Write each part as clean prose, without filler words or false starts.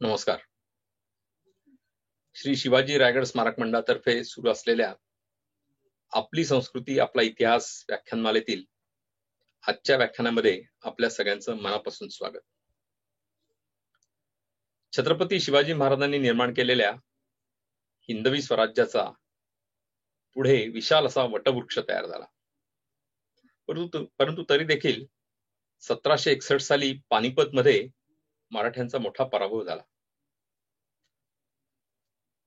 नमस्कार. श्री शिवाजी रायगड स्मारक मंडळातर्फे सुरू असलेल्या आपली संस्कृती आपला इतिहास व्याख्यानमालेतील आजच्या व्याख्यानामध्ये आपल्या सगळ्यांचं मनापासून स्वागत. छत्रपती शिवाजी महाराजांनी निर्माण केलेल्या हिंदवी स्वराज्याचा पुढे विशाल असा वटवृक्ष तयार झाला. परंतु तरी देखील 1761 साली पानिपत मध्ये मराठ्यांचा मोठा पराभव झाला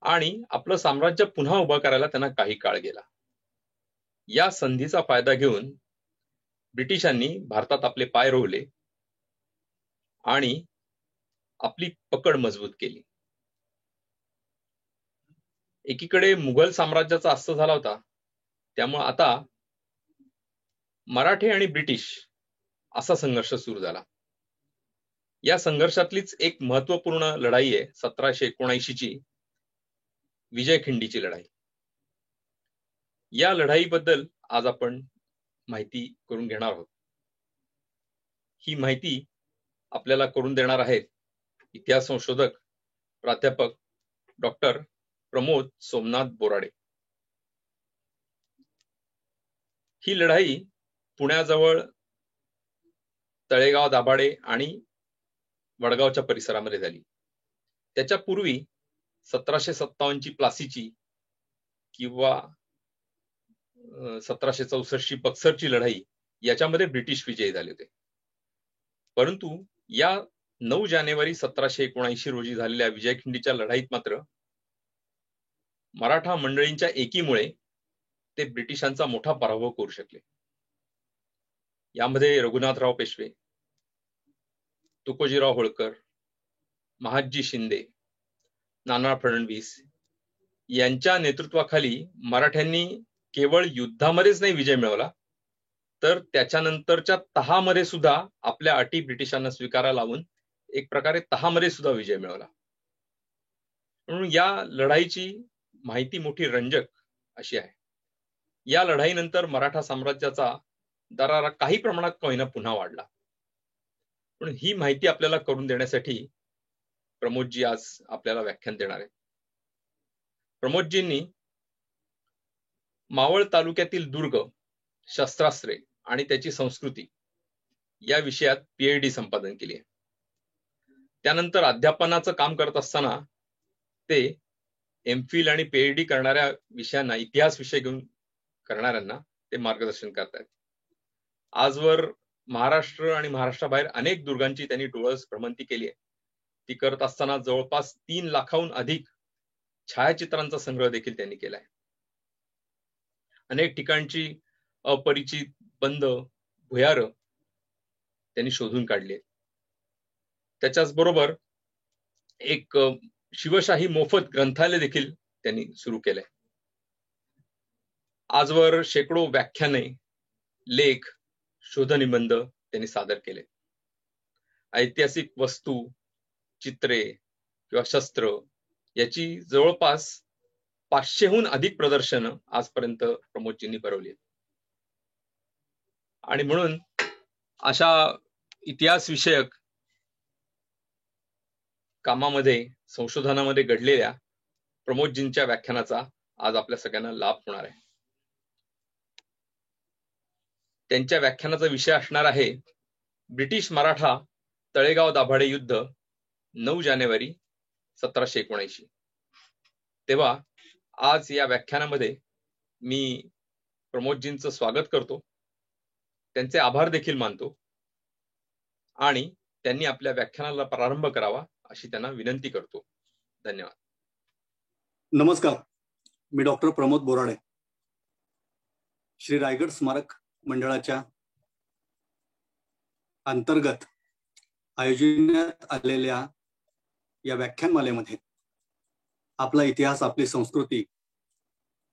आणि आपलं साम्राज्य पुन्हा उभं करायला त्यांना काही काळ गेला. या संधीचा फायदा घेऊन ब्रिटिशांनी भारतात आपले पाय रोवले आणि आपली पकड मजबूत केली. एकीकडे मुघल साम्राज्याचा अस्त झाला होता, त्यामुळे आता मराठे आणि ब्रिटिश असा संघर्ष सुरू झाला. या संघर्षातलीच एक महत्वपूर्ण लढाई आहे 1779 ची विजयखिंडीची लढाई. या लढाईबद्दल आज आपण माहिती करून घेणार आहोत. ही माहिती आपल्याला करून देणार आहेत इतिहास संशोधक प्राध्यापक डॉक्टर प्रमोद सोमनाथ बोराडे. ही लढाई पुण्याजवळ तळेगाव दाभाडे आणि वडगावच्या परिसरामध्ये झाली. त्याच्या पूर्वी 1757 ची प्लासीची किंवा 1764 ची बक्सरची लढाई याच्यामध्ये ब्रिटिश विजयी झाले होते. परंतु या 9 जानेवारी 1779 रोजी झालेल्या विजयखिंडीच्या लढाईत मात्र मराठा मंडळींच्या एकीमुळे ते ब्रिटिशांचा मोठा पराभव करू शकले. यामध्ये रघुनाथराव पेशवे, तुकोजीराव होळकर, महादजी शिंदे, नाना फडणवीस यांच्या नेतृत्वाखाली मराठ्यांनी केवळ युद्धामध्येच नाही विजय मिळवला, तर त्याच्यानंतरच्या तहामध्ये सुद्धा आपल्या अटी ब्रिटिशांना स्वीकारायला लावून एक प्रकारे तहामध्ये सुद्धा विजय मिळवला. म्हणून या लढाईची माहिती मोठी रंजक अशी आहे. या लढाईनंतर मराठा साम्राज्याचा दरारा काही प्रमाणात का होईना पुन्हा वाढला. पण ही माहिती आपल्याला करून देण्यासाठी प्रमोदजी आज आपल्याला व्याख्यान देणार आहेत. प्रमोदजींनी मावळ तालुक्यातील दुर्ग, शस्त्रास्त्रे आणि त्याची संस्कृती या विषयात PhD संपादन केली आहे. त्यानंतर अध्यापनाचं काम करत असताना ते MPhil आणि PhD करणाऱ्या विषयांना, इतिहास विषय घेऊन करणाऱ्यांना ते मार्गदर्शन करतात. आजवर महाराष्ट्र आणि महाराष्ट्राबाहेर अनेक दुर्गांची त्यांनी डोळस भ्रमंती केली आहे. ती करत असताना जवळपास 3 लाखाहून अधिक छायाचित्रांचा संग्रह देखील त्यांनी केलाय. अनेक ठिकाणची अपरिचित बंद भुयार त्यांनी शोधून काढली. त्याच्याच बरोबर एक शिवशाही मोफत ग्रंथालय देखील त्यांनी सुरू केलंय. आजवर शेकडो व्याख्याने, लेख, शोधनिबंध त्यांनी सादर केले. ऐतिहासिक वस्तू, चित्रे किंवा शस्त्र याची जवळपास 500हून अधिक प्रदर्शनं आजपर्यंत प्रमोदजींनी भरवली आहेत. आणि म्हणून अशा इतिहास विषयक कामामध्ये, संशोधनामध्ये घडलेल्या प्रमोदजींच्या व्याख्यानाचा आज आपल्या सगळ्यांना लाभ होणार आहे. त्यांच्या व्याख्यानाचा विषय असणार आहे ब्रिटिश मराठा तळेगाव दाभाडे युद्ध 9 जानेवारी 1779. तेव्हा आज या व्याख्यानामध्ये मी प्रमोदजींचं स्वागत करतो, त्यांचे आभार देखील मानतो आणि त्यांनी आपल्या व्याख्यानाला प्रारंभ करावा अशी त्यांना विनंती करतो. धन्यवाद. नमस्कार, मी डॉक्टर प्रमोद बोराडे, श्री रायगड स्मारक मंडळाच्या अंतर्गत आयोजिण्यात आलेल्या या व्याख्यानमालेमध्ये आपला इतिहास आपली संस्कृती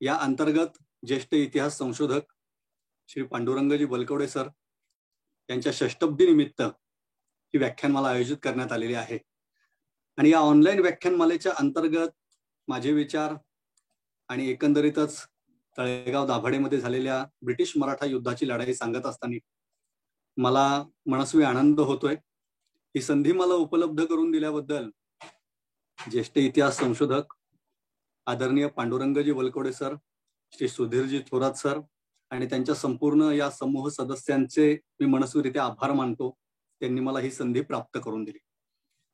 या अंतर्गत ज्येष्ठ इतिहास संशोधक श्री पांडुरंगजी बलकवडे सर यांच्या षष्टब्दी निमित्त ही व्याख्यानमाला आयोजित करण्यात आलेली आहे. आणि या ऑनलाईन व्याख्यानमालेच्या अंतर्गत माझे विचार आणि एकंदरीतच तळेगाव दाभाडेमध्ये झालेल्या ब्रिटिश मराठा युद्धाची लढाई सांगत असताना मला मनस्वी आनंद होतोय. ही संधी मला उपलब्ध करून दिल्याबद्दल ज्येष्ठ इतिहास संशोधक आदरणीय पांडुरंगजी बलकवडे सर, श्री सुधीरजी थोरात सर आणि त्यांच्या संपूर्ण या समूह सदस्यांचे मी मनस्वीरित्या आभार मानतो. त्यांनी मला ही संधी प्राप्त करून दिली.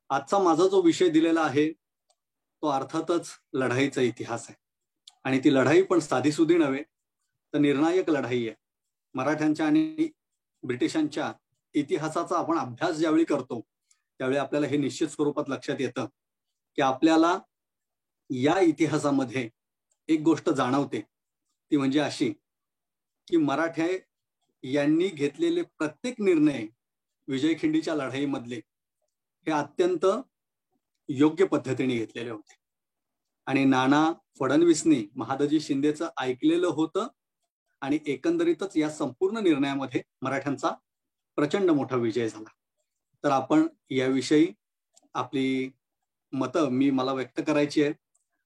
आजचा माझा जो विषय दिलेला आहे तो अर्थातच लढाईचा इतिहास आहे. आणि ती लढाई पण साधीसुधी नव्हे तर निर्णायक लढाई आहे. मराठ्यांच्या आणि ब्रिटिशांच्या इतिहासाचा आपण अभ्यास ज्यावेळी करतो त्यावेळी आपल्याला हे निश्चित स्वरूपात लक्षात येतं की आपल्याला या इतिहासामध्ये एक गोष्ट जाणवते, ती म्हणजे अशी की मराठे यांनी घेतलेले प्रत्येक निर्णय विजयखिंडीच्या लढाईमधले हे अत्यंत योग्य पद्धतीने घेतलेले होते. आणि नाना फडणवीसनी महादजी शिंदेचं ऐकलेलं होतं आणि एकंदरीतच या संपूर्ण निर्णयामध्ये मराठ्यांचा प्रचंड मोठा विजय झाला. तर आपण याविषयी आपली मतं मला व्यक्त करायची आहे.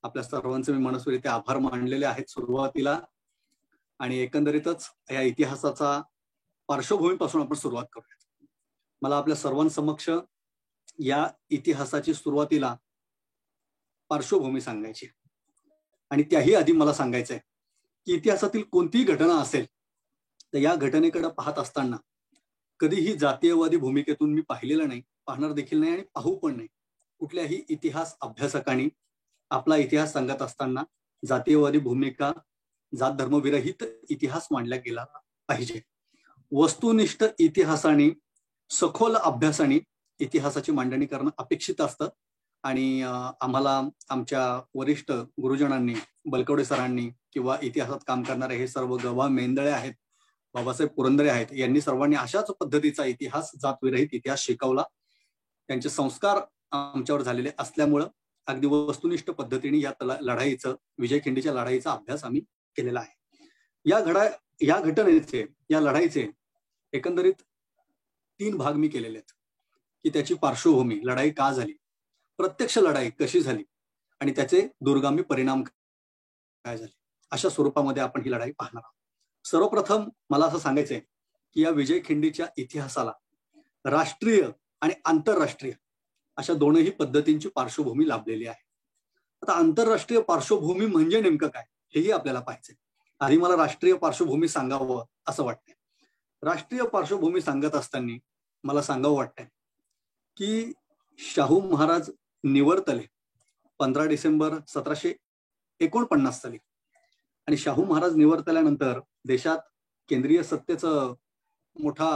आपल्या सर्वांचे मी मनस्वीरित्या आभार मानलेले आहेत सुरुवातीला. आणि एकंदरीतच या इतिहासाचा पार्श्वभूमीपासून आपण सुरुवात करूया. मला आपल्या सर्वांसमक्ष या इतिहासाची सुरुवातीला पार्श्वभूमी सांगायची आणि त्याही आधी मला सांगायचंय की इतिहासातील कोणतीही घटना असेल तर या घटनेकडे पाहत असताना कधीही जातीयवादी भूमिकेतून मी पाहिलेलं नाही, पाहणार देखील नाही आणि पाहू पण नाही. कुठल्याही इतिहास अभ्यासकांनी आपला इतिहास सांगत असताना जातीयवादी भूमिका, जात धर्मविरहित इतिहास मांडला गेला पाहिजे. वस्तुनिष्ठ इतिहासाने, सखोल अभ्यासाने इतिहासाची मांडणी करणं अपेक्षित असतं. आणि आम्हाला आमच्या वरिष्ठ गुरुजनांनी, बलकवडे सरांनी किंवा इतिहासात काम करणारे हे सर्व गवा मेंदळे आहेत, बाबासाहेब पुरंदरे आहेत, यांनी सर्वांनी अशाच पद्धतीचा इतिहास, जातविरहित इतिहास शिकवला. त्यांचे संस्कार आमच्यावर झालेले असल्यामुळं अगदी वस्तुनिष्ठ पद्धतीने या लढाईचं, विजयखिंडीच्या लढाईचा अभ्यास आम्ही केलेला आहे. या घटनेचे, या लढाईचे एकंदरीत 3 भाग मी केलेले आहेत की त्याची पार्श्वभूमी, लढाई का झाली, प्रत्यक्ष लढाई कशी झाली आणि त्याचे दूरगामी परिणाम काय झाले, अशा स्वरूपामध्ये आपण ही लढाई पाहणार आहोत. सर्वप्रथम मला असं सांगायचंय की या विजयखिंडीच्या इतिहासाला राष्ट्रीय आणि आंतरराष्ट्रीय अशा दोनही पद्धतींची पार्श्वभूमी लाभलेली आहे. आता आंतरराष्ट्रीय पार्श्वभूमी म्हणजे नेमकं काय हेही आपल्याला पाहायचंय. आधी मला राष्ट्रीय पार्श्वभूमी सांगावं असं वाटतंय. राष्ट्रीय पार्श्वभूमी सांगत असताना मला सांगावं वाटतंय की शाहू महाराज निवर्तले 15 डिसेंबर 1749 साली. आणि शाहू महाराज निवर्तल्यानंतर देशात केंद्रीय सत्तेचं मोठा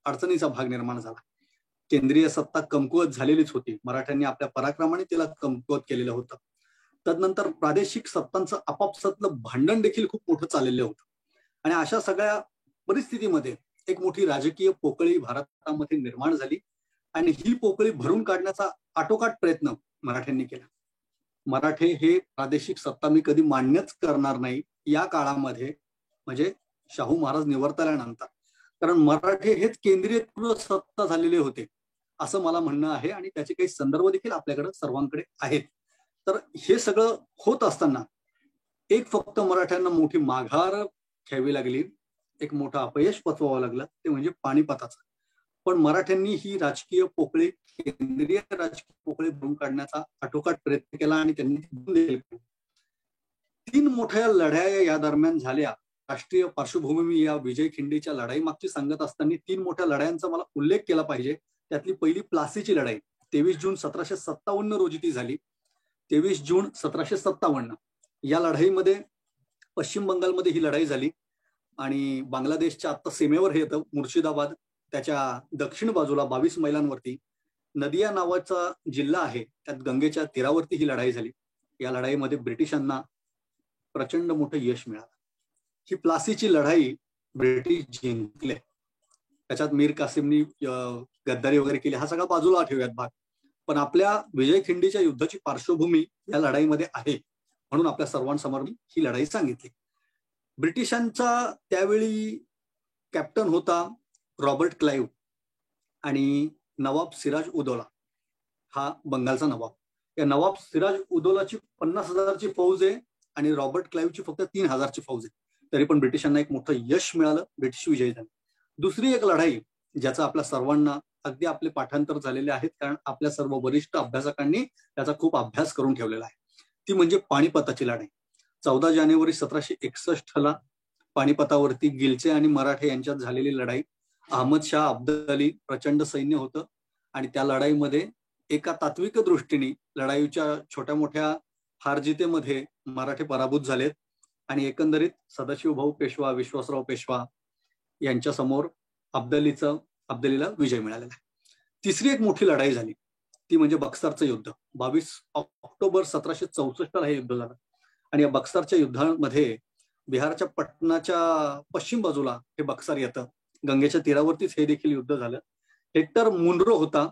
अडचणीचा भाग निर्माण झाला. केंद्रीय सत्ता कमकुवत झालेलीच होती. मराठ्यांनी आपल्या पराक्रमाने तिला कमकुवत केलेलं होतं. तदनंतर प्रादेशिक सत्तांचं आपापसातलं भांडण देखील खूप मोठं चाललेलं होतं. आणि अशा सगळ्या परिस्थितीमध्ये एक मोठी राजकीय पोकळी भारतामध्ये निर्माण झाली आणि ही पोकळी भरून काढण्याचा आटोकाट प्रयत्न मराठ्यांनी केला. मराठे हे प्रादेशिक सत्ता मी कधी मान्यच करणार नाही या काळामध्ये, म्हणजे शाहू महाराज निवर्तल्यानंतर. कारण मराठे हेच केंद्रीय सत्ता झालेले होते असं मला म्हणणं आहे आणि त्याचे काही संदर्भ देखील आपल्याकडे सर्वांकडे आहेत. तर हे सगळं होत असताना एक फक्त मराठ्यांना मोठी माघार घ्यावी लागली, एक मोठं अपयश पचवावं लागलं, ते म्हणजे पानिपताचं. पण मराठ्यांनी ही राजकीय पोकळी, केंद्रीय राजकीय पोकळी भरून काढण्याचा आटोकाट प्रयत्न केला आणि त्यांनी 3 मोठ्या लढाया या दरम्यान झाल्या. राष्ट्रीय पार्श्वभूमी या विजयखिंडीच्या लढाई मागची सांगत असताना 3 मोठ्या लढायांचा मला उल्लेख केला पाहिजे. त्यातली पहिली प्लासीची लढाई 23 जून 1757 रोजी ती झाली. 23 जून 1757 या लढाईमध्ये पश्चिम बंगालमध्ये ही लढाई झाली आणि बांगलादेशच्या आता सीमेवर हे येतं मुर्शिदाबाद, त्याच्या दक्षिण बाजूला 22 मैलांवरती नदिया नावाचा जिल्हा आहे, त्यात गंगेच्या तीरावरती ही लढाई झाली. या लढाईमध्ये ब्रिटिशांना प्रचंड मोठं यश मिळालं. ही प्लासीची लढाई ब्रिटिश जिंकले. त्याच्यात मीर कासिमनी गद्दारी वगैरे केली, हा सगळा बाजूला ठेवूयात भाग. पण आपल्या विजयखिंडीच्या युद्धाची पार्श्वभूमी या लढाईमध्ये आहे, म्हणून आपल्या सर्वांसमोर मी ही लढाई सांगितली. ब्रिटिशांचा त्यावेळी कॅप्टन होता रॉबर्ट क्लाइव्ह आणि नवाब सिराज उदौला हा बंगालचा नवाब. या नवाब सिराज उदौलाची 50,000ची फौज आहे आणि रॉबर्ट क्लाइव्हची फक्त 3,000ची फौज आहे. तरी पण ब्रिटिशांना एक मोठं यश मिळालं, ब्रिटिश विजयी झाले. दुसरी एक लढाई ज्याचा आपल्या सर्वांना अगदी आपले पाठांतर झालेले आहेत, कारण आपल्या सर्व वरिष्ठ अभ्यासकांनी त्याचा खूप अभ्यास करून ठेवलेला आहे, ती म्हणजे पानिपताची लढाई. 14 जानेवारी 1761 पानिपतावरती गिलचे आणि मराठे यांच्यात झालेली लढाई. अहमद शाह अब्दाली प्रचंड सैन्य होतं आणि त्या लढाईमध्ये एका तात्विक दृष्टीने लढाईच्या छोट्या मोठ्या हारजितेमध्ये मराठे पराभूत झालेत आणि एकंदरीत सदाशिवभाऊ पेशवा, विश्वासराव पेशवा यांच्या समोर अब्दालीला विजय मिळालेला आहे. तिसरी एक मोठी लढाई झाली ती म्हणजे बक्सरचं युद्ध. 22 ऑक्टोबर 1764 हे युद्ध झालं आणि या बक्सरच्या युद्धामध्ये बिहारच्या पटनाच्या पश्चिम बाजूला हे बक्सर येतं, गंगेच्या तीरावरतीच हे देखील युद्ध झालं. हेक्टर मुनरो होता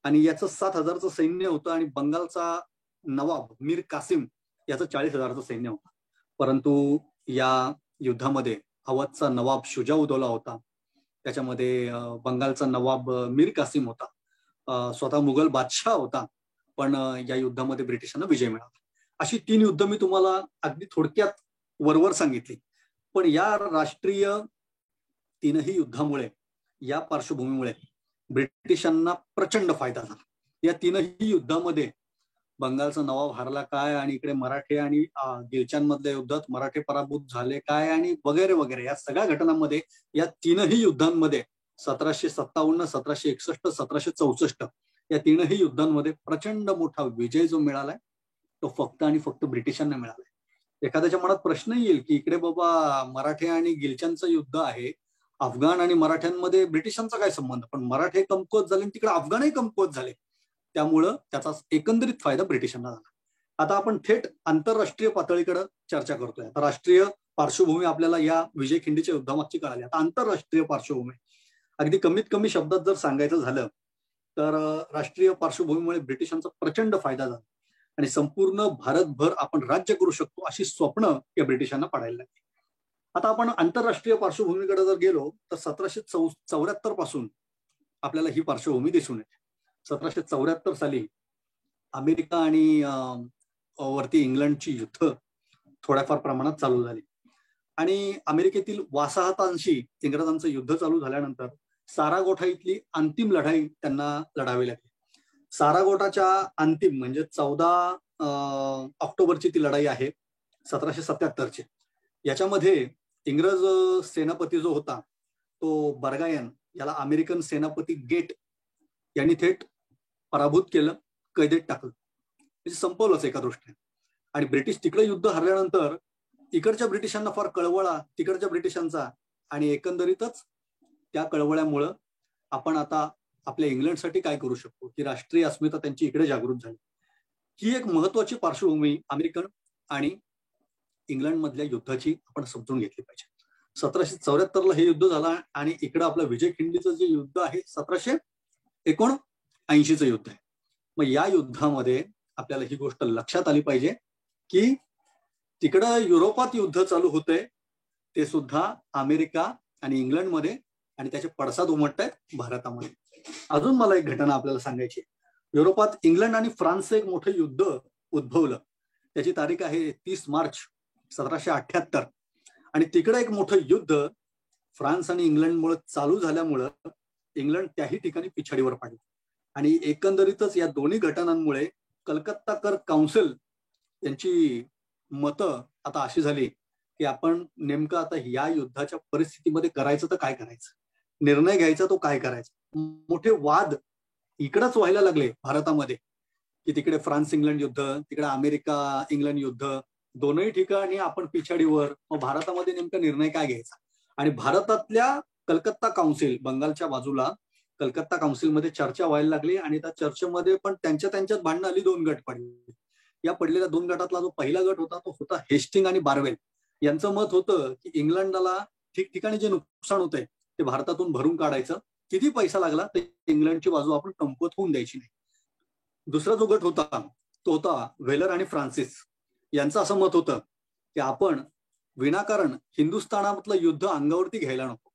आणि याचं 7,000चं सैन्य होतं आणि बंगालचा नवाब मीर कासिम याचं 40,000चं सैन्य होतं. परंतु या युद्धामध्ये अवधचा नवाब शुजा-उद-दौला होता, त्याच्यामध्ये बंगालचा नवाब मीर कासिम होता, स्वतः मुघल बादशाह होता, पण या युद्धामध्ये ब्रिटिशांना विजय मिळाला. अशी 3 युद्ध मी तुम्हाला अगदी थोडक्यात वरवर सांगितली. पण या राष्ट्रीय 3ही युद्धामुळे, या पार्श्वभूमीमुळे ब्रिटिशांना प्रचंड फायदा झाला. या 3ही युद्धामध्ये बंगालचा नवाब हारला काय आणि इकडे मराठे आणि गिलच्यांमधल्या युद्धात मराठे पराभूत झाले काय आणि वगैरे वगैरे, या सगळ्या घटनांमध्ये या 3ही युद्धांमध्ये 1757, 1761, 1764 या 3ही युद्धांमध्ये प्रचंड मोठा विजय जो मिळालाय तो फक्त आणि फक्त ब्रिटिशांना मिळालाय. एखाद्याच्या मनात प्रश्न येईल की इकडे बाबा मराठे आणि गिलच्यांचं युद्ध आहे, अफगाण आणि मराठ्यांमध्ये ब्रिटिशांचा काय संबंध? पण मराठे कमकुवत झाले आणि तिकडे अफगाणही कमकुवत झाले, त्यामुळं त्याचा एकंदरीत फायदा ब्रिटिशांना झाला. आता आपण थेट आंतरराष्ट्रीय पातळीकडे चर्चा करतोय. आता राष्ट्रीय पार्श्वभूमी आपल्याला या विजयखिंडीच्या युद्धामागची कळाली. आता आंतरराष्ट्रीय पार्श्वभूमी अगदी कमीत कमी शब्दात जर सांगायचं झालं तर राष्ट्रीय पार्श्वभूमीमुळे ब्रिटिशांचा प्रचंड फायदा झाला आणि संपूर्ण भारतभर आपण राज्य करू शकतो अशी स्वप्न या ब्रिटिशांना पाडायला लागली. आता आपण आंतरराष्ट्रीय पार्श्वभूमीकडे जर गेलो तर 1774 पासून आपल्याला ही पार्श्वभूमी दिसून येते. 1774 साली अमेरिका आणि वरती इंग्लंडची युद्ध थोड्याफार प्रमाणात चालू झाली आणि अमेरिकेतील वासाहतांशी इंग्रजांचं युद्ध चालू झाल्यानंतर सारागोठा इथली अंतिम लढाई त्यांना लढावी लागली. सारागोटाच्या अंतिम म्हणजे 14 ऑक्टोबरची ती लढाई आहे 1777ची. याच्यामध्ये इंग्रज सेनापती जो होता तो बर्गायन याला अमेरिकन सेनापती गेट यांनी थेट पराभूत केलं, कैदेत टाकलं, म्हणजे संपवलंच एका दृष्टीने. आणि ब्रिटिश तिकडे युद्ध हरल्यानंतर इकडच्या ब्रिटिशांना फार कळवळा तिकडच्या ब्रिटिशांचा आणि एकंदरीतच त्या कळवळ्यामुळं आपण आता आपल्या इंग्लंडसाठी काय करू शकतो की राष्ट्रीय अस्मिता त्यांची इकडे जागृत झाली. ही एक महत्वाची पार्श्वभूमी अमेरिकन आणि इंग्लंडमधल्या युद्धाची आपण समजून घेतली पाहिजे. 1774ला हे युद्ध झालं आणि इकडं आपलं विजयखिंडीचं जे युद्ध आहे 1779चं युद्ध आहे. मग या युद्धामध्ये आपल्याला ही गोष्ट लक्षात आली पाहिजे की तिकडं युरोपात युद्ध चालू होतंय ते सुद्धा अमेरिका आणि इंग्लंडमध्ये आणि त्याचे पडसाद उमटतायत भारतामध्ये. अजून मला एक घटना आपल्याला सांगायची. युरोपात इंग्लंड आणि फ्रान्सचं एक मोठं युद्ध उद्भवलं. त्याची तारीख आहे 30 मार्च 1778 आणि तिकडे एक मोठं युद्ध फ्रान्स आणि इंग्लंडमुळे चालू झाल्यामुळं इंग्लंड त्याही ठिकाणी पिछाडीवर पडलं आणि एकंदरीतच या दोन्ही घटनांमुळे कलकत्ता कर काउन्सिल यांची मतं आता अशी झाली की आपण नेमकं आता या युद्धाच्या परिस्थितीमध्ये करायचं तर काय करायचं, निर्णय घ्यायचा तो काय करायचा. मोठे वाद इकडंच व्हायला लागले भारतामध्ये की तिकडे फ्रान्स इंग्लंड युद्ध, तिकडे अमेरिका इंग्लंड युद्ध, दोनही ठिकाणी आपण पिछाडीवर. मग भारतामध्ये नेमका निर्णय काय घ्यायचा. आणि भारतातल्या कलकत्ता काउन्सिल, बंगालच्या बाजूला कलकत्ता काउन्सिलमध्ये चर्चा व्हायला लागली आणि त्या चर्चेमध्ये पण त्यांच्यात भांडणं आली. 2 गट पडले. या पडलेल्या 2 गटातला जो पहिला गट होता तो होता हेस्टिंग आणि बार्वेल. यांचं मत होतं की इंग्लंडला ठिकठिकाणी जे नुकसान होतंय ते भारतातून भरून काढायचं किती पैसा लागला तर इंग्लंडची बाजू आपण कमकुवत होऊन द्यायची नाही. दुसरा जो गट होता तो होता व्हेलर आणि फ्रान्सिस यांचं असं मत होतं की आपण विनाकारण हिंदुस्थानातलं युद्ध अंगावरती घ्यायला नको.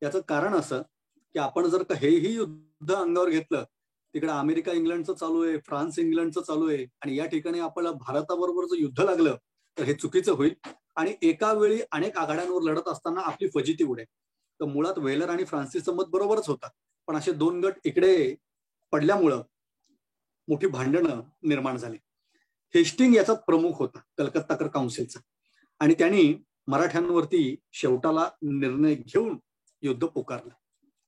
याचं कारण असं की आपण जर का हेही युद्ध अंगावर घेतलं, तिकडे अमेरिका इंग्लंडचं चालू आहे, फ्रान्स इंग्लंडचं चालू आहे, आणि या ठिकाणी आपल्याला भारताबरोबर जर युद्ध लागलं तर हे चुकीचं होईल आणि एका वेळी अनेक आघाड्यांवर लढत असताना आपली फजिती उडेल. तर मुळात व्हेलर आणि फ्रान्सिसचं मत बरोबरच होतं, पण असे दोन गट इकडे पडल्यामुळं मोठी भांडणं निर्माण झाली. हेस्टिंग याचा प्रमुख होता कलकत्ताकर काउन्सिलचा, आणि त्यांनी मराठ्यांवरती शेवटाला निर्णय घेऊन युद्ध पुकारलं.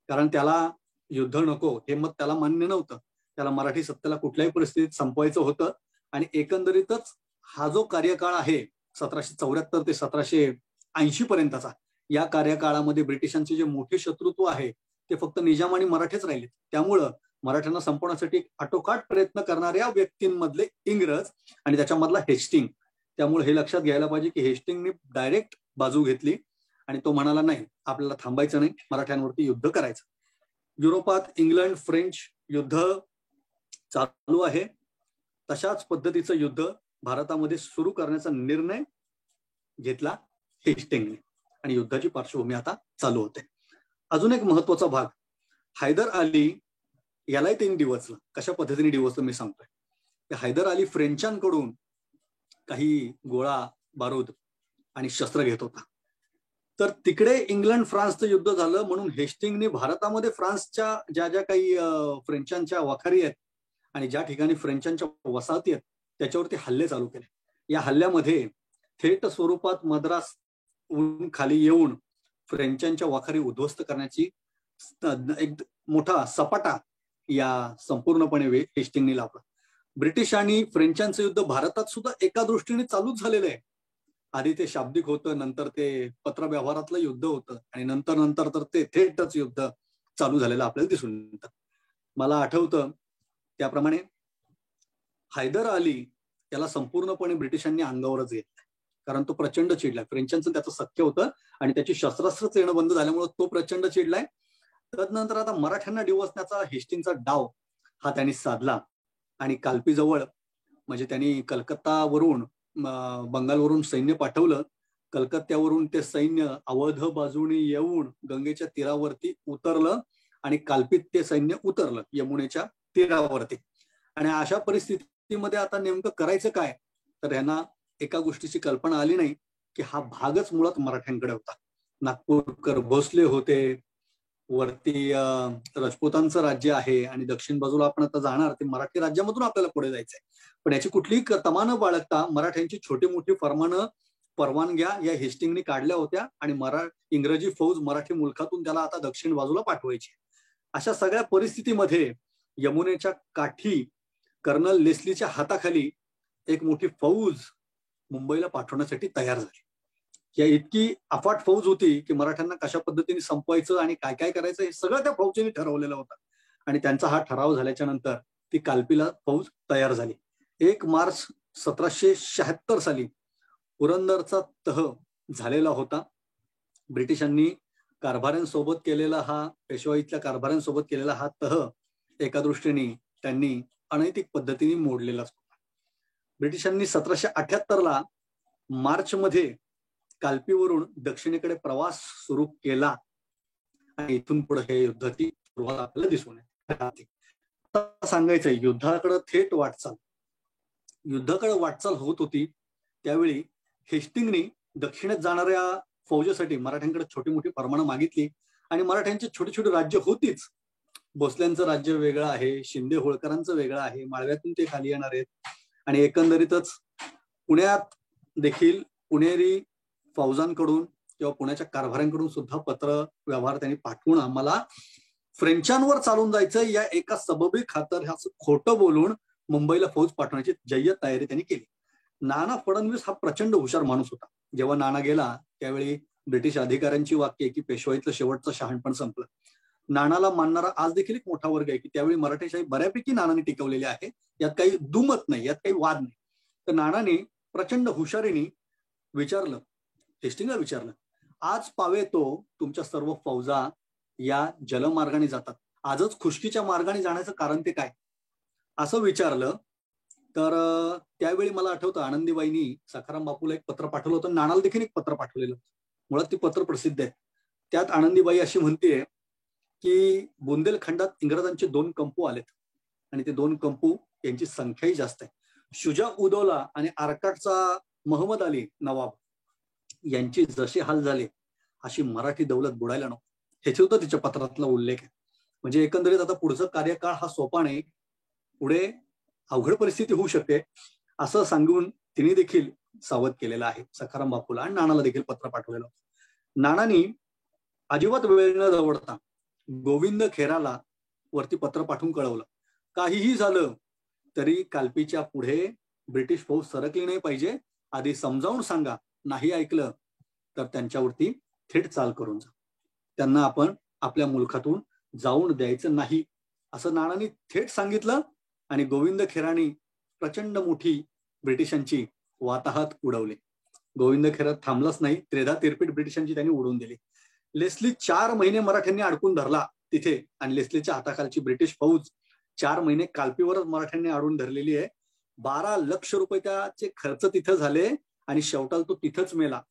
कारण त्याला युद्ध नको हे मत त्याला मान्य नव्हतं. त्याला मराठी सत्तेला कुठल्याही परिस्थितीत संपवायचं होतं. आणि एकंदरीतच हा जो कार्यकाळ आहे 1774 ते 1780 पर्यंतचा, या कार्यकाळामध्ये ब्रिटिशांचे जे मोठे शत्रुत्व आहे ते फक्त निजाम आणि मराठेच राहिले. त्यामुळं मराठ्यांना संपवण्यासाठी आटोकाट प्रयत्न करणाऱ्या व्यक्तींमधले इंग्रज आणि त्याच्यामधला हेस्टिंग. त्यामुळे हे लक्षात घ्यायला पाहिजे की हेस्टिंगने डायरेक्ट बाजू घेतली आणि तो म्हणाला नाही, आपल्याला थांबायचं नाही, मराठ्यांवरती युद्ध करायचं. युरोपात इंग्लंड फ्रेंच युद्ध चालू आहे. तशाच पद्धतीचं युद्ध भारतामध्ये सुरू करण्याचा निर्णय घेतला हेस्टिंगने आणि युद्धाची पार्श्वभूमी आता चालू होते. अजून एक महत्वाचा भाग, हैदर अली यालाही त्यांनी डिवचलं. कशा पद्धतीने डिवचलं मी सांगतोय. हैदर अली फ्रेंचांकडून काही गोळा बारूद आणि शस्त्र घेत होता. तर तिकडे इंग्लंड फ्रान्सचं युद्ध झालं म्हणून हेस्टिंगने भारतामध्ये फ्रान्सच्या ज्या ज्या काही फ्रेंचांच्या वखारी आहेत आणि ज्या ठिकाणी फ्रेंचांच्या वसाहती आहेत त्याच्यावरती हल्ले चालू केले. या हल्ल्यामध्ये थेट स्वरूपात मद्रास खाली येऊन फ्रेंचांच्या वखारी उद्ध्वस्त करण्याची एक मोठा सपाटा या संपूर्णपणे हेस्टिंगने लावला. ब्रिटिश आणि फ्रेंचांचं युद्ध भारतात सुद्धा एका दृष्टीने चालूच झालेलं आहे. आधी ते शाब्दिक होतं, नंतर ते पत्रव्यवहारातलं युद्ध होतं आणि नंतर तर ते थेटच युद्ध चालू झालेलं आपल्याला दिसून येतं. मला आठवतं त्याप्रमाणे हैदर अली याला संपूर्णपणे ब्रिटिशांनी अंगावरच घेतलं, कारण तो प्रचंड चिडलाय. फ्रेंचांचं त्याचं सख्य होतं आणि त्याची शस्त्रास्त्रच येणं बंद झाल्यामुळे तो प्रचंड चिडलाय. तदनंतर आता मराठ्यांना डिवचण्याचा हेस्टिंगचा डाव हा त्यांनी साधला आणि कालपीजवळ म्हणजे त्यांनी कलकत्तावरून बंगालवरून सैन्य पाठवलं. कलकत्त्यावरून ते सैन्य अवध बाजूने येऊन गंगेच्या तीरावरती उतरलं आणि कालपीत ते सैन्य उतरलं यमुनेच्या तीरावरती. आणि अशा परिस्थितीमध्ये आता नेमकं करायचं काय, तर यांना एका गोष्टीची कल्पना आली नाही की हा भागच मुळात मराठ्यांकडे होता. नागपूरकर भोसले होते, वरती राजपुतांचं राज्य आहे आणि दक्षिण बाजूला आपण आता जाणार ते मराठी राज्यामधून आपल्याला पुढे जायचंय. पण याची कुठलीही तमा न बाळगता मराठ्यांची छोटी मोठी परवानग्या या हेस्टिंगने काढल्या होत्या आणि इंग्रजी फौज मराठी मुलखातून त्याला आता दक्षिण बाजूला पाठवायची. अशा सगळ्या परिस्थितीमध्ये यमुनेच्या काठी कर्नल लेस्लीच्या हाताखाली एक मोठी फौज मुंबईला पाठवण्यासाठी तयार झाली. या इतकी अफाट फौज होती की मराठ्यांना कशा पद्धतीने संपवायचं आणि काय काय करायचं हे सगळं त्या फौजेने ठरवलेलं होतं. आणि त्यांचा हा ठराव झाल्याच्या नंतर ती कालपीला फौज तयार झाली. 1 मार्च 1776 साली पुरंदरचा तह झालेला होता. ब्रिटिशांनी कारभाऱ्यांसोबत केलेला हा पेशवाईतल्या कारभाऱ्यांसोबत केलेला हा तह एका दृष्टीने त्यांनी अनैतिक पद्धतीने मोडलेला होता. ब्रिटिशांनी 1778 मार्च मध्ये कालपीवरून दक्षिणेकडे प्रवास सुरू केला आणि इथून पुढे हे युद्धाची सुरुवात आपल्याला दिसून येते. सांगायचंय युद्धाकडे थेट वाटचाल होत होती. त्यावेळी हेस्टिंगने दक्षिणेत जाणाऱ्या फौजेसाठी मराठ्यांकडे छोटी मोठी परवानगी मागितली आणि मराठ्यांची छोटी छोटी राज्य होतीच. भोसल्यांचं राज्य वेगळं आहे, शिंदे होळकरांचं वेगळं आहे, माळव्यातून ते खाली येणार आहेत आणि एकंदरीतच पुण्यात देखील पुणेरी फौजांकडून किंवा पुण्याच्या कारभाऱ्यांकडून सुद्धा पत्र व्यवहार त्यांनी पाठवून आम्हाला फ्रेंचांवर चालून जायचं या एका सबबी खातर ह्याचं खोटं बोलून मुंबईला फौज पाठवण्याची जय्यत तयारी त्यांनी केली. नाना फडणवीस हा प्रचंड हुशार माणूस होता. जेव्हा नाना गेला त्यावेळी ब्रिटिश अधिकाऱ्यांची वाक्य की पेशवाईतलं शेवटचं शहाणपण संपलं. नानाला मानणारा आज देखील एक मोठा वर्ग आहे की त्यावेळी मराठेशाही बऱ्यापैकी नानाने टिकवलेली आहे, यात काही दुमत नाही, यात काही वाद नाही. तर नानाने प्रचंड हुशारीने हेस्टिंगला विचारलं, आज पावे तो तुमच्या सर्व फौजा या जलमार्गाने जातात. आजच खुष्कीच्या मार्गाने जाण्याचं कारण ते काय असं विचारलं तर त्यावेळी मला आठवतं आनंदीबाईंनी सखाराम बापूला एक पत्र पाठवलं होतं, नानाला देखील एक पत्र पाठवलेलं होतं. मुळात ती पत्र प्रसिद्ध आहे. त्यात आनंदीबाई अशी म्हणते की बुंदेलखंडात इंग्रजांचे 2 कंपू आलेत आणि ते 2 कंपू यांची संख्याही जास्त आहे. शुजा उदौला आणि आरकाटचा महम्मद अली नवाब यांचे जसे हाल झाले अशी मराठी दौलत बुडायला नको, ह्याची सुद्धा तिच्या पत्रातला उल्लेख आहे. म्हणजे एकंदरीत आता पुढचा कार्यकाळ हा सोपा नाही, पुढे अवघड परिस्थिती होऊ शकते असं सांगून तिने देखील सावध केलेलं आहे सखाराम बापूला आणि नानाला देखील पत्र पाठवलेलं. नानांनी अजिबात वेळ न दवडता गोविंद खेराला वरती पत्र पाठवून कळवलं, काहीही झालं तरी कालपीच्या पुढे ब्रिटिश फौज सरकली नाही पाहिजे, आधी समजावून सांगा, नाही ऐकलं तर त्यांच्यावरती थेट चाल करून जा, त्यांना आपण आपल्या मुलखातून जाऊन द्यायचं नाही असं नानांनी थेट सांगितलं. आणि गोविंद खेराने प्रचंड मोठी ब्रिटिशांची वाताहत उडवली. गोविंद खेरा थांबलाच नाही, त्रेधा तिरपीट ब्रिटिशांची त्यांनी उडवून दिली. लेस्ली 4 महिने मराठ्यांनी अडकून धरला तिथे आणि लेस्लीच्या हाताखालची ब्रिटिश फौज 4 महिने कालपीवरच मराठ्यांनी अडवून धरलेली आहे. 12 लाख रुपये त्याचे खर्च तिथं झाले आणि शेवटाला तो तिथंच मेला.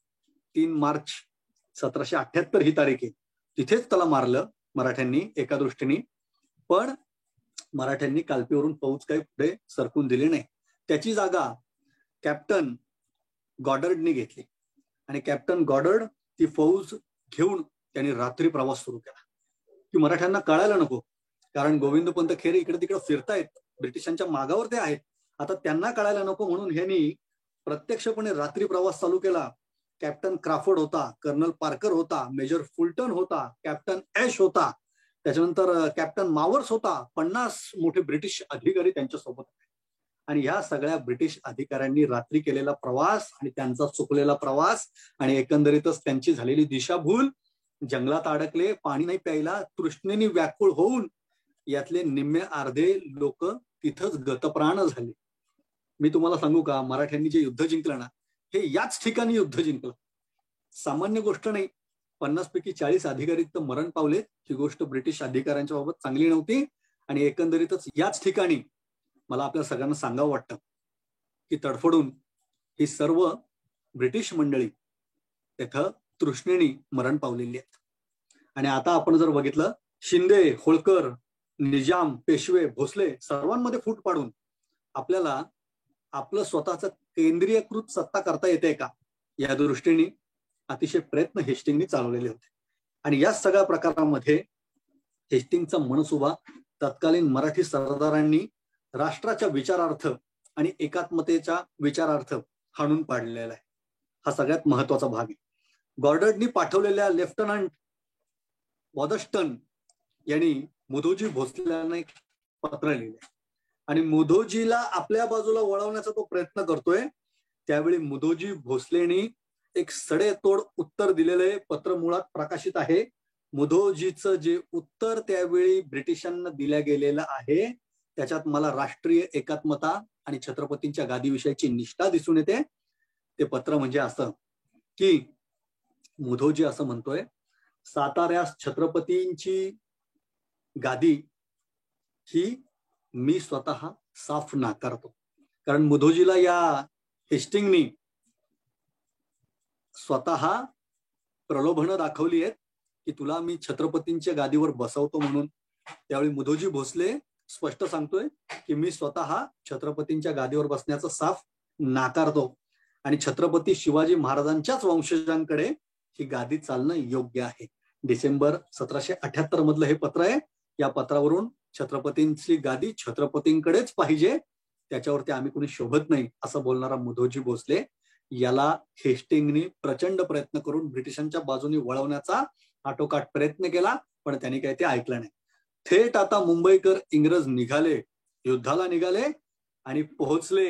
3 मार्च 1778 ही तारीख आहे. तिथेच त्याला मारलं मराठ्यांनी एका दृष्टीने, पण मराठ्यांनी कालपीवरून फौज काही पुढे सरकून दिली नाही. त्याची जागा कॅप्टन गॉडर्डनी घेतली आणि कॅप्टन गॉडर्ड ती फौज घेऊन त्यांनी रात्री प्रवास सुरू केला की मराठ्यांना कळायला नको, कारण गोविंदपंत खेरे इकडे तिकडे फिरतायत, ब्रिटिशांच्या मागावर ते आहेत, आता त्यांना कळायला नको म्हणून ह्यांनी प्रत्यक्षपणे रात्री प्रवास चालू केला. कॅप्टन क्राफोर्ड होता, कर्नल पार्कर होता, मेजर फुलटन होता, कॅप्टन ऍश होता, त्याच्यानंतर कॅप्टन मावर्स होता, 50 मोठे ब्रिटिश अधिकारी त्यांच्या सोबत होते. आणि ह्या सगळ्या ब्रिटिश अधिकाऱ्यांनी रात्री केलेला प्रवास आणि त्यांचा चुकलेला प्रवास आणि एकंदरीतच त्यांची झालेली दिशाभूल, जंगलात अडकले, पाणी नाही प्यायला, तृष्णेने व्याकुळ होऊन यातले निम्मे अर्धे लोक तिथंच गतप्राण झाले. मी तुम्हाला सांगू का, मराठ्यांनी जे युद्ध जिंकलं ना, हे याच ठिकाणी युद्ध जिंकलं. सामान्य गोष्ट नाही. 50 पैकी 40 अधिकारी तर मरण पावले. ही गोष्ट ब्रिटिश अधिकाऱ्यांच्या बाबत चांगली नव्हती. आणि एकंदरीतच याच ठिकाणी मला आपल्या सगळ्यांना सांगावं वाटतं की तडफडून ही सर्व ब्रिटिश मंडळी तिथं तृष्णेने मरण पावलेली आहेत. आणि आता आपण जर बघितलं, शिंदे, होळकर, निजाम, पेशवे, भोसले सर्वांमध्ये फूट पाडून आपल्याला आपलं स्वतःचं केंद्रीयकृत सत्ता करता येते का, या दृष्टीने अतिशय प्रयत्न हेस्टिंगनी चालवलेले होते. आणि या सगळ्या प्रकारामध्ये हेस्टिंगचा मनसुबा तत्कालीन मराठी सरदारांनी राष्ट्राच्या विचारार्थ आणि एकात्मतेच्या विचारार्थ हाणून पाडलेला आहे. हा सगळ्यात महत्वाचा भाग आहे. गॉर्डर्डनी पाठवलेल्या लेफ्टनंट वॉदस्टन यांनी मुधोजी भोसलेंना एक पत्र लिहिले आणि मुधोजीला आपल्या बाजूला वळवण्याचा तो प्रयत्न करतोय. त्यावेळी मुधोजी भोसलेंनी एक सडेतोड उत्तर दिलेले पत्र मुळात प्रकाशित आहे. मुधोजीचं जे उत्तर त्यावेळी ब्रिटिशांना दिल्या गेलेलं आहे त्याच्यात मला राष्ट्रीय एकात्मता आणि छत्रपतींच्या गादीविषयीची निष्ठा दिसून येते. ते पत्र म्हणजे असं की मुधोजी असं म्हणतोय, साताऱ्यास छत्रपतींची गादी ही मी स्वतः साफ नाकारतो. कारण मुधोजीला या हेस्टिंगनी स्वतः प्रलोभनं दाखवली आहेत की तुला मी छत्रपतींच्या गादीवर बसवतो म्हणून. त्यावेळी मुधोजी भोसले स्पष्ट सांगतोय की मी स्वतः छत्रपतींच्या गादीवर बसण्याचं साफ नाकारतो आणि छत्रपती शिवाजी महाराजांच्याच वंशजांकडे ही गादी चालणं योग्य आहे. डिसेंबर 1778 मधलं हे पत्र आहे. या पत्रावरून छत्रपतींची गादी छत्रपतींकडेच पाहिजे, त्याच्यावरती आम्ही कोणी शोभत नाही असं बोलणारा मुधोजी भोसले याला हेस्टिंगनी प्रचंड प्रयत्न करून ब्रिटिशांच्या बाजूने वळवण्याचा आटोकाट प्रयत्न केला, पण त्यांनी काही ते ऐकलं नाही. थेट आता मुंबईकर इंग्रज निघाले, युद्धाला निघाले आणि पोहोचले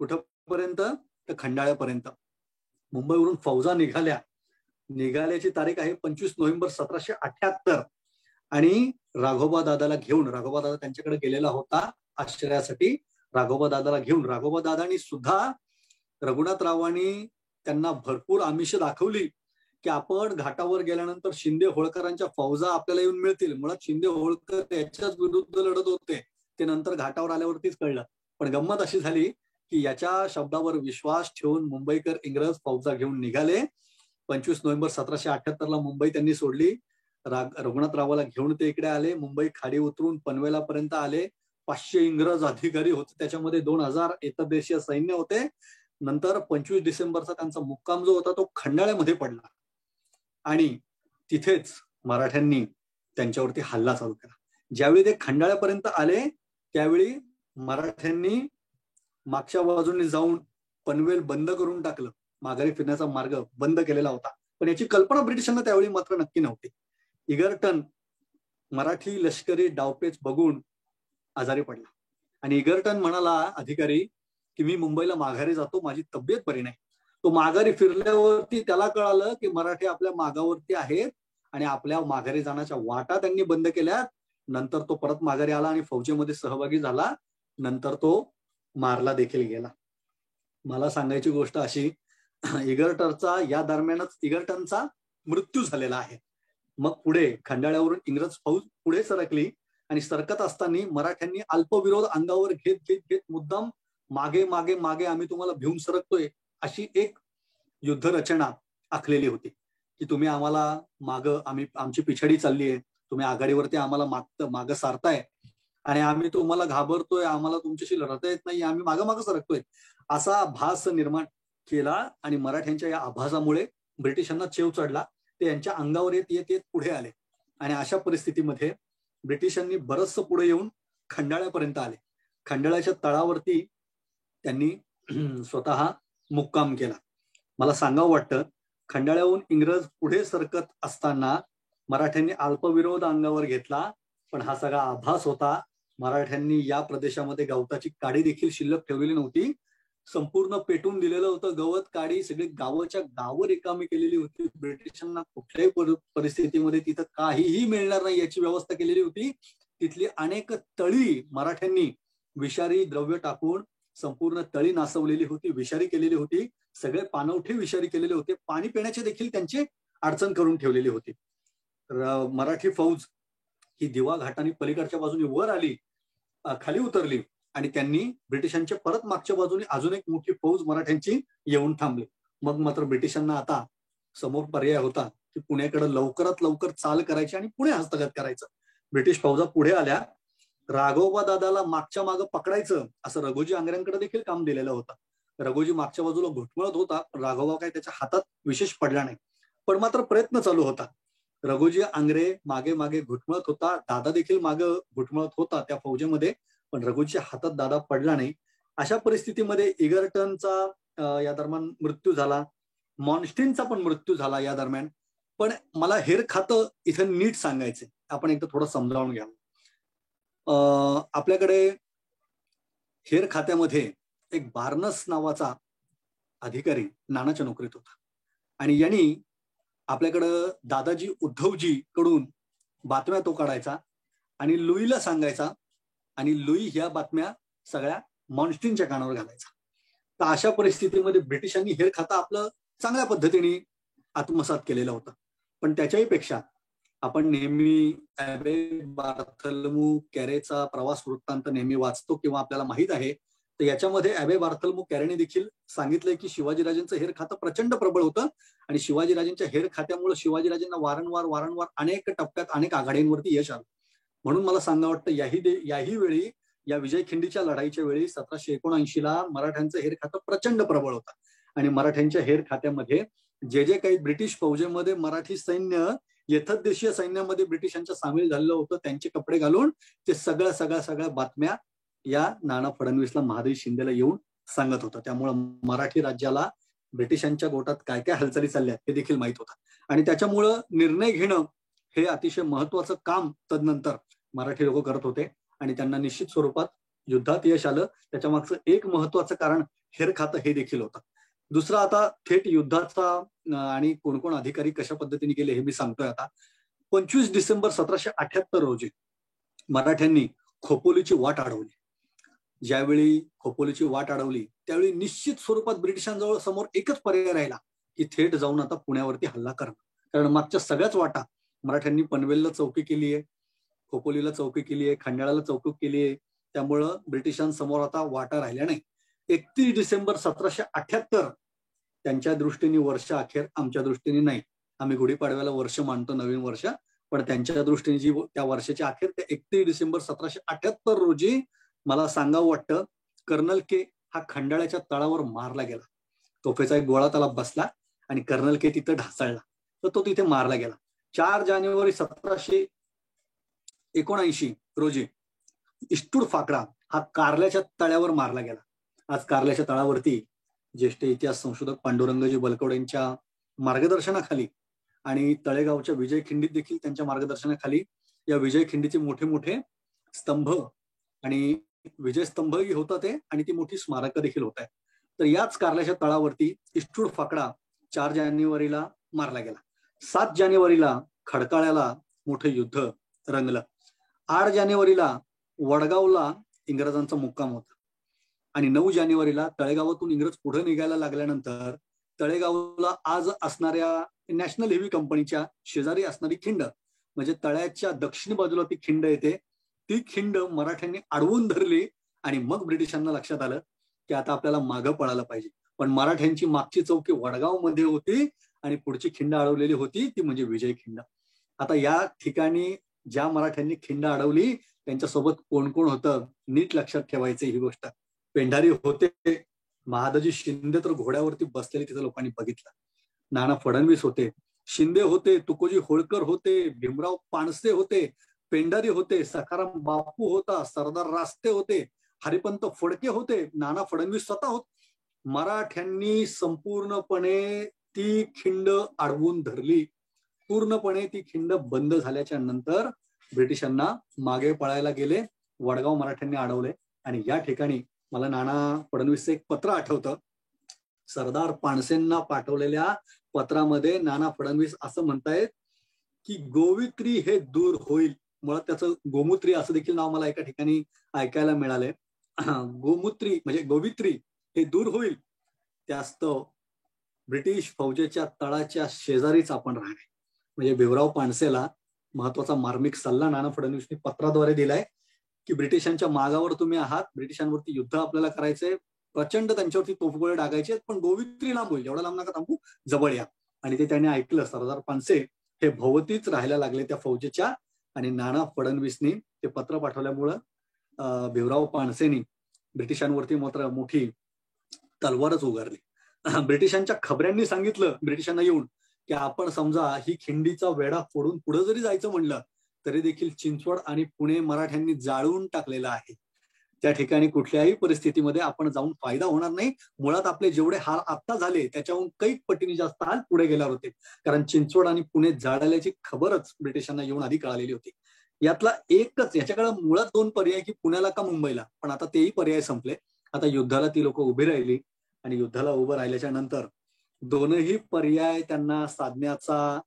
कुठपर्यंत तर खंडाळ्यापर्यंत. मुंबईवरून फौजा निघाल्याची तारीख आहे 25 नोव्हेंबर 1778 आणि राघोबा दादाला घेऊन, राघोबा दादा त्यांच्याकडे गेलेला होता आश्रयासाठी, राघोबा दादाला घेऊन राघोबा दादानी सुद्धा रघुनाथरावांनी त्यांना भरपूर आमिष दाखवली की आपण घाटावर गेल्यानंतर शिंदे होळकरांच्या फौजा आपल्याला येऊन मिळतील. मुळात शिंदे होळकर याच्याच विरुद्ध लढत होते, ते नंतर घाटावर आल्यावरतीच कळलं. पण गंमत अशी झाली की याच्या शब्दावर विश्वास ठेवून मुंबईकर इंग्रज फौजा घेऊन निघाले. 25 नोव्हेंबर 1778 मुंबई त्यांनी सोडली. रघुनाथरावाला घेऊन ते इकडे आले. मुंबई खाडी उतरून पनवेलापर्यंत आले. 500 इंग्रज अधिकारी होते, त्याच्यामध्ये 2000 इतरदेशीय सैन्य होते. नंतर 25 डिसेंबरचा त्यांचा मुक्काम जो होता तो खंडाळ्यामध्ये पडला आणि तिथेच मराठ्यांनी त्यांच्यावरती हल्ला चालू केला. ज्यावेळी ते खंडाळ्यापर्यंत आले त्यावेळी मराठ्यांनी मागच्या बाजूने जाऊन पनवेल बंद करून टाकलं. माघारी फिरण्याचा मार्ग बंद केलेला होता. पण याची कल्पना ब्रिटिशांना त्यावेळी मात्र नक्की नव्हती. इगर्टन मराठी लष्करी डावपेच बघून आजारी पडला आणि इगर्टन म्हणाला अधिकारी की मी मुंबईला माघारी जातो, माझी तब्येत बरी नाही. तो माघारी फिरल्यावरती त्याला कळालं की मराठी आपल्या मागावरती आहेत आणि आपल्या माघारी जाण्याच्या वाटा त्यांनी बंद केल्या. नंतर तो परत माघारी आला आणि फौजेमध्ये सहभागी झाला. नंतर तो मारला देखील गेला. मला सांगायची गोष्ट अशी, इगर्टनचा या दरम्यानच इगर्टनचा मृत्यू झालेला आहे. मग पुढे खंडाळ्यावरून इंग्रज फौज पुढे सरकली आणि सरकत असताना मराठ्यांनी अल्पविरोध अंगावर घेत घेत घेत मुद्दाम मागे मागे मागे आम्ही तुम्हाला भिवून सरकतोय अशी एक युद्ध रचना आखलेली होती की तुम्ही आम्हाला आमची पिछाडी चालली आहे, तुम्ही आघाडीवरती आम्हाला मागं सारताय आणि आम्ही तुम्हाला घाबरतोय, आम्हाला तुमच्याशी लढता येत नाही, आम्ही मागं सरकतोय असा भास निर्माण केला. आणि मराठ्यांच्या या आभासामुळे ब्रिटिशांना चेव चढला. ते यांच्या अंगावर येत येत पुढे आले आणि अशा परिस्थितीमध्ये ब्रिटिशांनी बरचसं पुढे येऊन खंडाळ्यापर्यंत आले. खंडाळ्याच्या तळावरती त्यांनी स्वतः मुक्काम केला. मला सांगावं वाटतं, खंडाळ्याहून इंग्रज पुढे सरकत असताना मराठ्यांनी अल्पविरोध अंगावर घेतला, पण हा सगळा आभास होता. मराठ्यांनी या प्रदेशामध्ये गवताची काडी देखील शिल्लक ठेवलेली नव्हती. संपूर्ण पेटून दिलेलं होतं गवत, काडी सगळी गावच्या गावं रिकामी केलेली होती. ब्रिटिशांना कुठल्याही परिस्थितीमध्ये तिथं काहीही मिळणार नाही याची व्यवस्था केलेली होती. तिथली अनेक तळी मराठ्यांनी विषारी द्रव्य टाकून संपूर्ण तळी नासवलेली होती, विषारी केलेली होती. सगळे पाणवठे विषारी केलेले होते. पाणी पिण्याचे देखील त्यांची अडचण करून ठेवलेली होती. मराठी फौज ही दिवा घाटाने पलीकडच्या बाजूने वर आली, खाली उतरली आणि त्यांनी ब्रिटिशांच्या परत मागच्या बाजूने अजून एक मोठी फौज मराठ्यांची येऊन थांबली. मग मात्र ब्रिटिशांना आता समोर पर्याय होता की पुण्याकडे लवकरात लवकर चाल करायची आणि पुणे हस्तगत करायचं. ब्रिटिश फौजा पुढे आल्या. राघोबा दादाला मागच्या मागं पकडायचं असं रघोजी आंग्र्यांकडे देखील काम दिलेलं होतं. रघोजी मागच्या बाजूला घुटमळत होता, राघोबा काय त्याच्या हातात विशेष पडला नाही, पण मात्र प्रयत्न चालू होता. रघोजी आंग्रे मागे मागे घुटमळत होता, दादा देखील मागे घुटमळत होता त्या फौजेमध्ये, पण रघुजीच्या हातात दादा पडला नाही. अशा परिस्थितीमध्ये इगर्टनचा या दरम्यान मृत्यू झाला, मॉन्स्टीनचा पण मृत्यू झाला या दरम्यान. पण मला हेर खातं इथं नीट सांगायचंय, आपण एकदा थोडं समजावून घ्या. आपल्याकडे हेर खात्यामध्ये एक बार्नस नावाचा अधिकारी नानाच्या नोकरीत होता आणि यांनी आपल्याकडं दादाजी उद्धवजी कडून बातम्या तो काढायचा आणि लुईला सांगायचा आणि लुई ह्या बातम्या सगळ्या मॉन्स्टीनच्या कानावर घालायचा. तर अशा परिस्थितीमध्ये ब्रिटिशांनी हेर खातं आपलं चांगल्या पद्धतीने आत्मसात केलेलं होतं. पण त्याच्याही पेक्षा आपण नेहमी ॲबे बार्थोलोम्यू कॅरेचा प्रवास वृत्तांत नेहमी वाचतो किंवा आपल्याला माहित आहे. तर याच्यामध्ये ॲबे बार्थोलोम्यू कॅरेने देखील सांगितलंय की शिवाजीराजांचं हेर खातं प्रचंड प्रबळ होतं आणि शिवाजीराजांच्या हेर खात्यामुळे शिवाजीराजांना वारंवार अनेक टप्प्यात अनेक आघाड्यांवरती यश आलं. म्हणून मला सांगा वाटतं याही वेळी या विजयखिंडीच्या लढाईच्या वेळी 1779 मराठ्यांचं हेर खातं प्रचंड प्रबळ होतं आणि मराठ्यांच्या हेर खात्यामध्ये जे काही ब्रिटिश फौजेमध्ये मराठी सैन्य यथदेशीय सैन्यामध्ये ब्रिटिशांच्या सामील झालेलं होतं त्यांचे कपडे घालून ते सगळ्या बातम्या या नाना फडणवीसला, महादेव शिंदेला येऊन सांगत होतं. त्यामुळे मराठी राज्याला ब्रिटिशांच्या गोटात काय काय हालचाली चालल्या हे देखील माहित होतं आणि त्याच्यामुळं निर्णय घेणं हे अतिशय महत्वाचं काम तदनंतर मराठी लोक करत होते आणि त्यांना निश्चित स्वरूपात युद्धात यश आलं. त्याच्या मागचं एक महत्वाचं कारण हेर खातं हे देखील होतं. दुसरा, आता थेट युद्धाचा आणि कोण कोण अधिकारी कशा पद्धतीने गेले हे मी सांगतोय. आता 25 डिसेंबर 1778 रोजी मराठ्यांनी खोपोलीची वाट अडवली. ज्यावेळी खोपोलीची वाट अडवली त्यावेळी निश्चित स्वरूपात ब्रिटिशांजवळ समोर एकच पर्याय राहिला की थेट जाऊन आता पुण्यावरती हल्ला करणं. कारण मागच्या सगळ्याच वाटा मराठ्यांनी पनवेलला चौकी केली आहे, खोपोलीला चौकी केली आहे, खंडाळाला चौकी केली आहे. त्यामुळं ब्रिटिशांसमोर आता वाटा राहिल्या नाही. 31 डिसेंबर 1778 त्यांच्या दृष्टीने वर्ष अखेर, आमच्या दृष्टीने नाही. आम्ही गुढीपाडव्याला वर्ष मानतो, नवीन वर्ष, पण त्यांच्या दृष्टीने जी त्या वर्षाची अखेर ते 31 डिसेंबर 1778 रोजी मला सांगावं वाटतं कर्नल के हा खंडाळ्याच्या तळावर मारला गेला. तोफेचा एक गोळा त्याला बसला आणि कर्नल के तिथं ढासळला, तर तो तिथे मारला गेला. 4 जानेवारी 1779 रोजी इष्टूर फाकडा हा कारल्याच्या तळ्यावर मारला गेला. आज कारल्याच्या तळावरती ज्येष्ठ इतिहास संशोधक पांडुरंगजी बलकवडे यांच्या मार्गदर्शनाखाली आणि तळेगावच्या विजय खिंडीत देखील त्यांच्या मार्गदर्शनाखाली या विजय खिंडीचे मोठे मोठे स्तंभ आणि विजय स्तंभही होतात ते, आणि ती मोठी स्मारकं देखील होत आहेत. तर याच कारल्याच्या तळावरती इष्टूर फाकडा 4 जानेवारीला मारला गेला. 7 जानेवारीला खडकाळ्याला मोठं युद्ध रंगलं. 8 जानेवारीला वडगावला इंग्रजांचा मुक्काम होता आणि 9 जानेवारीला तळेगावातून इंग्रज पुढे निघायला लागल्यानंतर तळेगावला आज असणाऱ्या नॅशनल हेवी कंपनीच्या शेजारी असणारी खिंड, म्हणजे तळ्याच्या दक्षिण बाजूला ती खिंड येते, ती खिंड मराठ्यांनी अडवून धरली आणि मग ब्रिटिशांना लक्षात आलं की आता आपल्याला मागं पळायला पाहिजे. पण मराठ्यांची मागची चौकी वडगाव मध्ये होती आणि पुढची खिंड अडवलेली होती, ती म्हणजे विजय खिंड. आता या ठिकाणी ज्या मराठ्यांनी खिंड अडवली त्यांच्यासोबत कोण कोण होतं नीट लक्षात ठेवायचं ही गोष्ट. पेंढारी होते, महादजी शिंदे तर घोड्यावरती बसलेले तिथे लोकांनी बघितलं. नाना फडणवीस होते, शिंदे होते, तुकोजी होळकर होते, भीमराव पानसे होते, पेंढारी होते, सखाराम बापू होता, सरदार रास्ते होते, हरिपंत फडके होते, नाना फडणवीस स्वतः होते. मराठ्यांनी संपूर्णपणे ती खिंड अडवून धरली. पूर्णपणे ती खिंड बंद झाल्याच्या नंतर ब्रिटिशांना मागे पळायला गेले. वडगाव मराठ्यांनी अडवले आणि या ठिकाणी मला नाना फडणवीसचं एक पत्र आठवतं. सरदार पानसेंना पाठवलेल्या पत्रामध्ये नाना फडणवीस असं म्हणतायत की गोवित्री हे दूर होईल. मुळात त्याचं गोमूत्री असं देखील नाव मला एका ठिकाणी ऐकायला मिळालंय. गोमूत्री म्हणजे गोवित्री हे दूर होईल, त्यास्तव ब्रिटिश फौजेच्या तळाच्या शेजारीच आपण राहणे. म्हणजे भीमराव पानसेला महत्वाचा मार्मिक सल्ला नाना फडणवीसनी पत्राद्वारे दिलाय की ब्रिटिशांच्या मागावर तुम्ही आहात, ब्रिटिशांवरती युद्ध आपल्याला करायचंय, प्रचंड त्यांच्यावरती तोफगोळे डागायचे, पण गोवित्री लांब होईल, एवढा लांब नका थांबू, जवळ या. आणि ते त्यांनी ऐकलं. सरदार पानसे हे भोवतीच राहायला लागले त्या फौजेच्या, आणि नाना फडणवीसनी ते पत्र पाठवल्यामुळं भीमराव पानसेनी ब्रिटिशांवरती मात्र मोठी तलवारच उगारली. ब्रिटिशांच्या खबऱ्यांनी सांगितलं ब्रिटिशांना येऊन की आपण समजा ही खिंडीचा वेढा फोडून पुढे जरी जायचं म्हणलं तरी देखील चिंचवड आणि पुणे मराठ्यांनी जाळून टाकलेलं आहे. त्या ठिकाणी कुठल्याही परिस्थितीमध्ये आपण जाऊन फायदा होणार नाही. मुळात आपले जेवढे हाल आता झाले त्याच्याहून कैक पटीने जास्त हाल पुढे गेल्यावर होते, कारण चिंचवड आणि पुणे जाळल्याची खबरच ब्रिटिशांना येऊन आधी कळालेली होती. यातला एकच, याच्याकडे मुळात 2 पर्याय की पुण्याला का मुंबईला, पण आता तेही पर्याय संपले. आता युद्धाला ती लोक उभी राहिली आणि युद्धाला उभं राहिल्याच्या नंतर दोनही पर्याय त्यांना साधण्याचा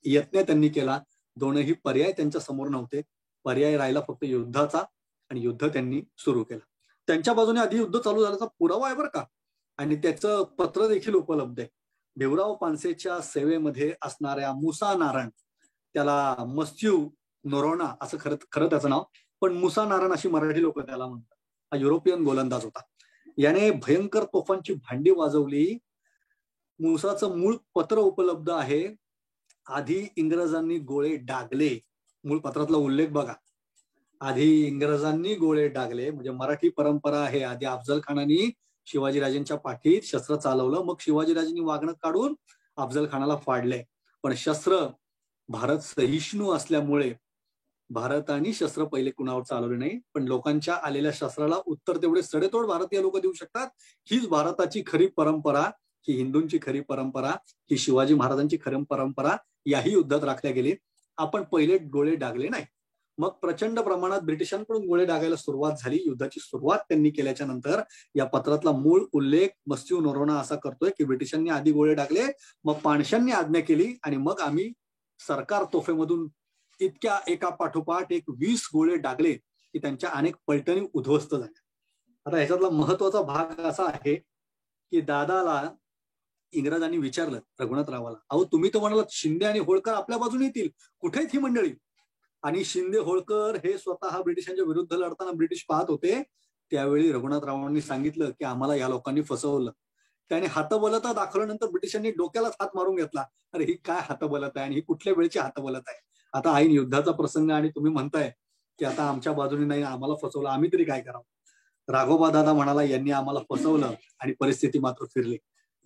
यत्न त्यांनी केला. दोनही पर्याय त्यांच्या समोर नव्हते. पर्याय राहिला फक्त युद्धाचा आणि युद्ध त्यांनी सुरू केलं. त्यांच्या बाजूने आधी युद्ध चालू झाल्याचा पुरावा आहे बरं का, आणि त्याचं पत्र देखील उपलब्ध आहे. भीमराव पानसेच्या सेवेमध्ये असणाऱ्या मुसा नारायण, त्याला मस्यू नोरोना असं खरं त्याचं नाव, पण मुसा नारायण अशी मराठी लोक त्याला म्हणतात. हा युरोपियन गोलंदाज होता. याने भयंकर तोफांची भांडी वाजवली. मुसाचं मूळ पत्र उपलब्ध आहे. आधी इंग्रजांनी गोळे डागले, मूळ पत्रातला उल्लेख बघा. आधी इंग्रजांनी गोळे डागले, म्हणजे मराठी परंपरा आहे. आधी अफजल खानाने शिवाजीराजेंच्या पाठीत शस्त्र चालवलं, मग शिवाजीराजेंनी वागणं काढून अफजल खानाला फाडले. पण शस्त्र भारत सहिष्णू असल्यामुळे भारताने शस्त्र पहिले कुणावर चालवले नाही, पण लोकांच्या आलेल्या शस्त्राला उत्तर तेवढे सडेतोड भारतीय लोक देऊ शकतात. हीच भारताची खरी परंपरा, ही हिंदूंची खरी परंपरा, ही शिवाजी महाराजांची खरी परंपरा याही युद्धात राखल्या गेली. आपण पहिले गोळे डागले नाही. मग प्रचंड प्रमाणात ब्रिटिशांकडून गोळे डागायला सुरुवात झाली. युद्धाची सुरुवात त्यांनी केल्याच्या नंतर या पत्रातला मूळ उल्लेख मस्यू नोरोना असा करतोय की ब्रिटिशांनी आधी गोळे डागले, मग पानशांनी आज्ञा केली आणि मग आम्ही सरकार तोफेमधून इतक्या एका पाठोपाठ 20 गोळे डागले की त्यांच्या अनेक पलटणी उद्ध्वस्त झाल्या. आता ह्याच्यातला महत्वाचा भाग असा आहे की दादाला इंग्रजांनी विचारलं रघुनाथरावाला, अहो तुम्ही तर म्हणालात शिंदे आणि होळकर आपल्या बाजूने येतील, कुठे आहेत ही मंडळी? आणि शिंदे होळकर हे स्वतः ब्रिटिशांच्या विरुद्ध लढताना ब्रिटिश पाहत होते. त्यावेळी रघुनाथरावांनी सांगितलं की आम्हाला या लोकांनी फसवलं. त्याने हातबलता दाखवल्यानंतर ब्रिटिशांनी डोक्यालाच हात मारून घेतला. अरे ही काय हातबलता आहे आणि ही कुठल्या वेळची हातबलता आहे? आता ऐन युद्धाचा प्रसंग आणि तुम्ही म्हणताय की आता आमच्या बाजूने नाही, आम्हाला फसवलं, आम्ही तरी काय करावं? राघोबा दादा म्हणाला यांनी आम्हाला फसवलं आणि परिस्थिती मात्र फिरली.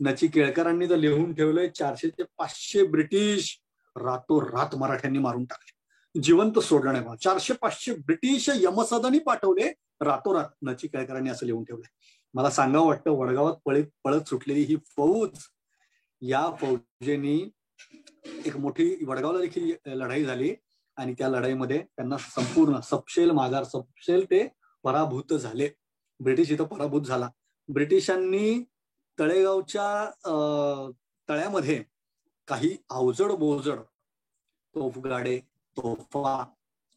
नची केळकरांनी तर लिहून ठेवलंय 400 ते 500 ब्रिटिश रातोरात मराठ्यांनी मारून टाकले, जिवंत सोडलं नाही. 400-500 ब्रिटिश यमसदनी पाठवले रातोरात. नची केळकरांनी असं लिहून ठेवलंय. मला सांगावं वाटतं, वडगावात पळत सुटलेली ही फौज, या फौजेनी एक मोठी वडगावला देखील लढाई झाली आणि त्या लढाईमध्ये त्यांना संपूर्ण सपशेल ते पराभूत झाले. ब्रिटिश इथं पराभूत झाला. ब्रिटिशांनी तळेगावच्या तळ्यामध्ये काही अवजड बोजड तोफगाडे, तोफा,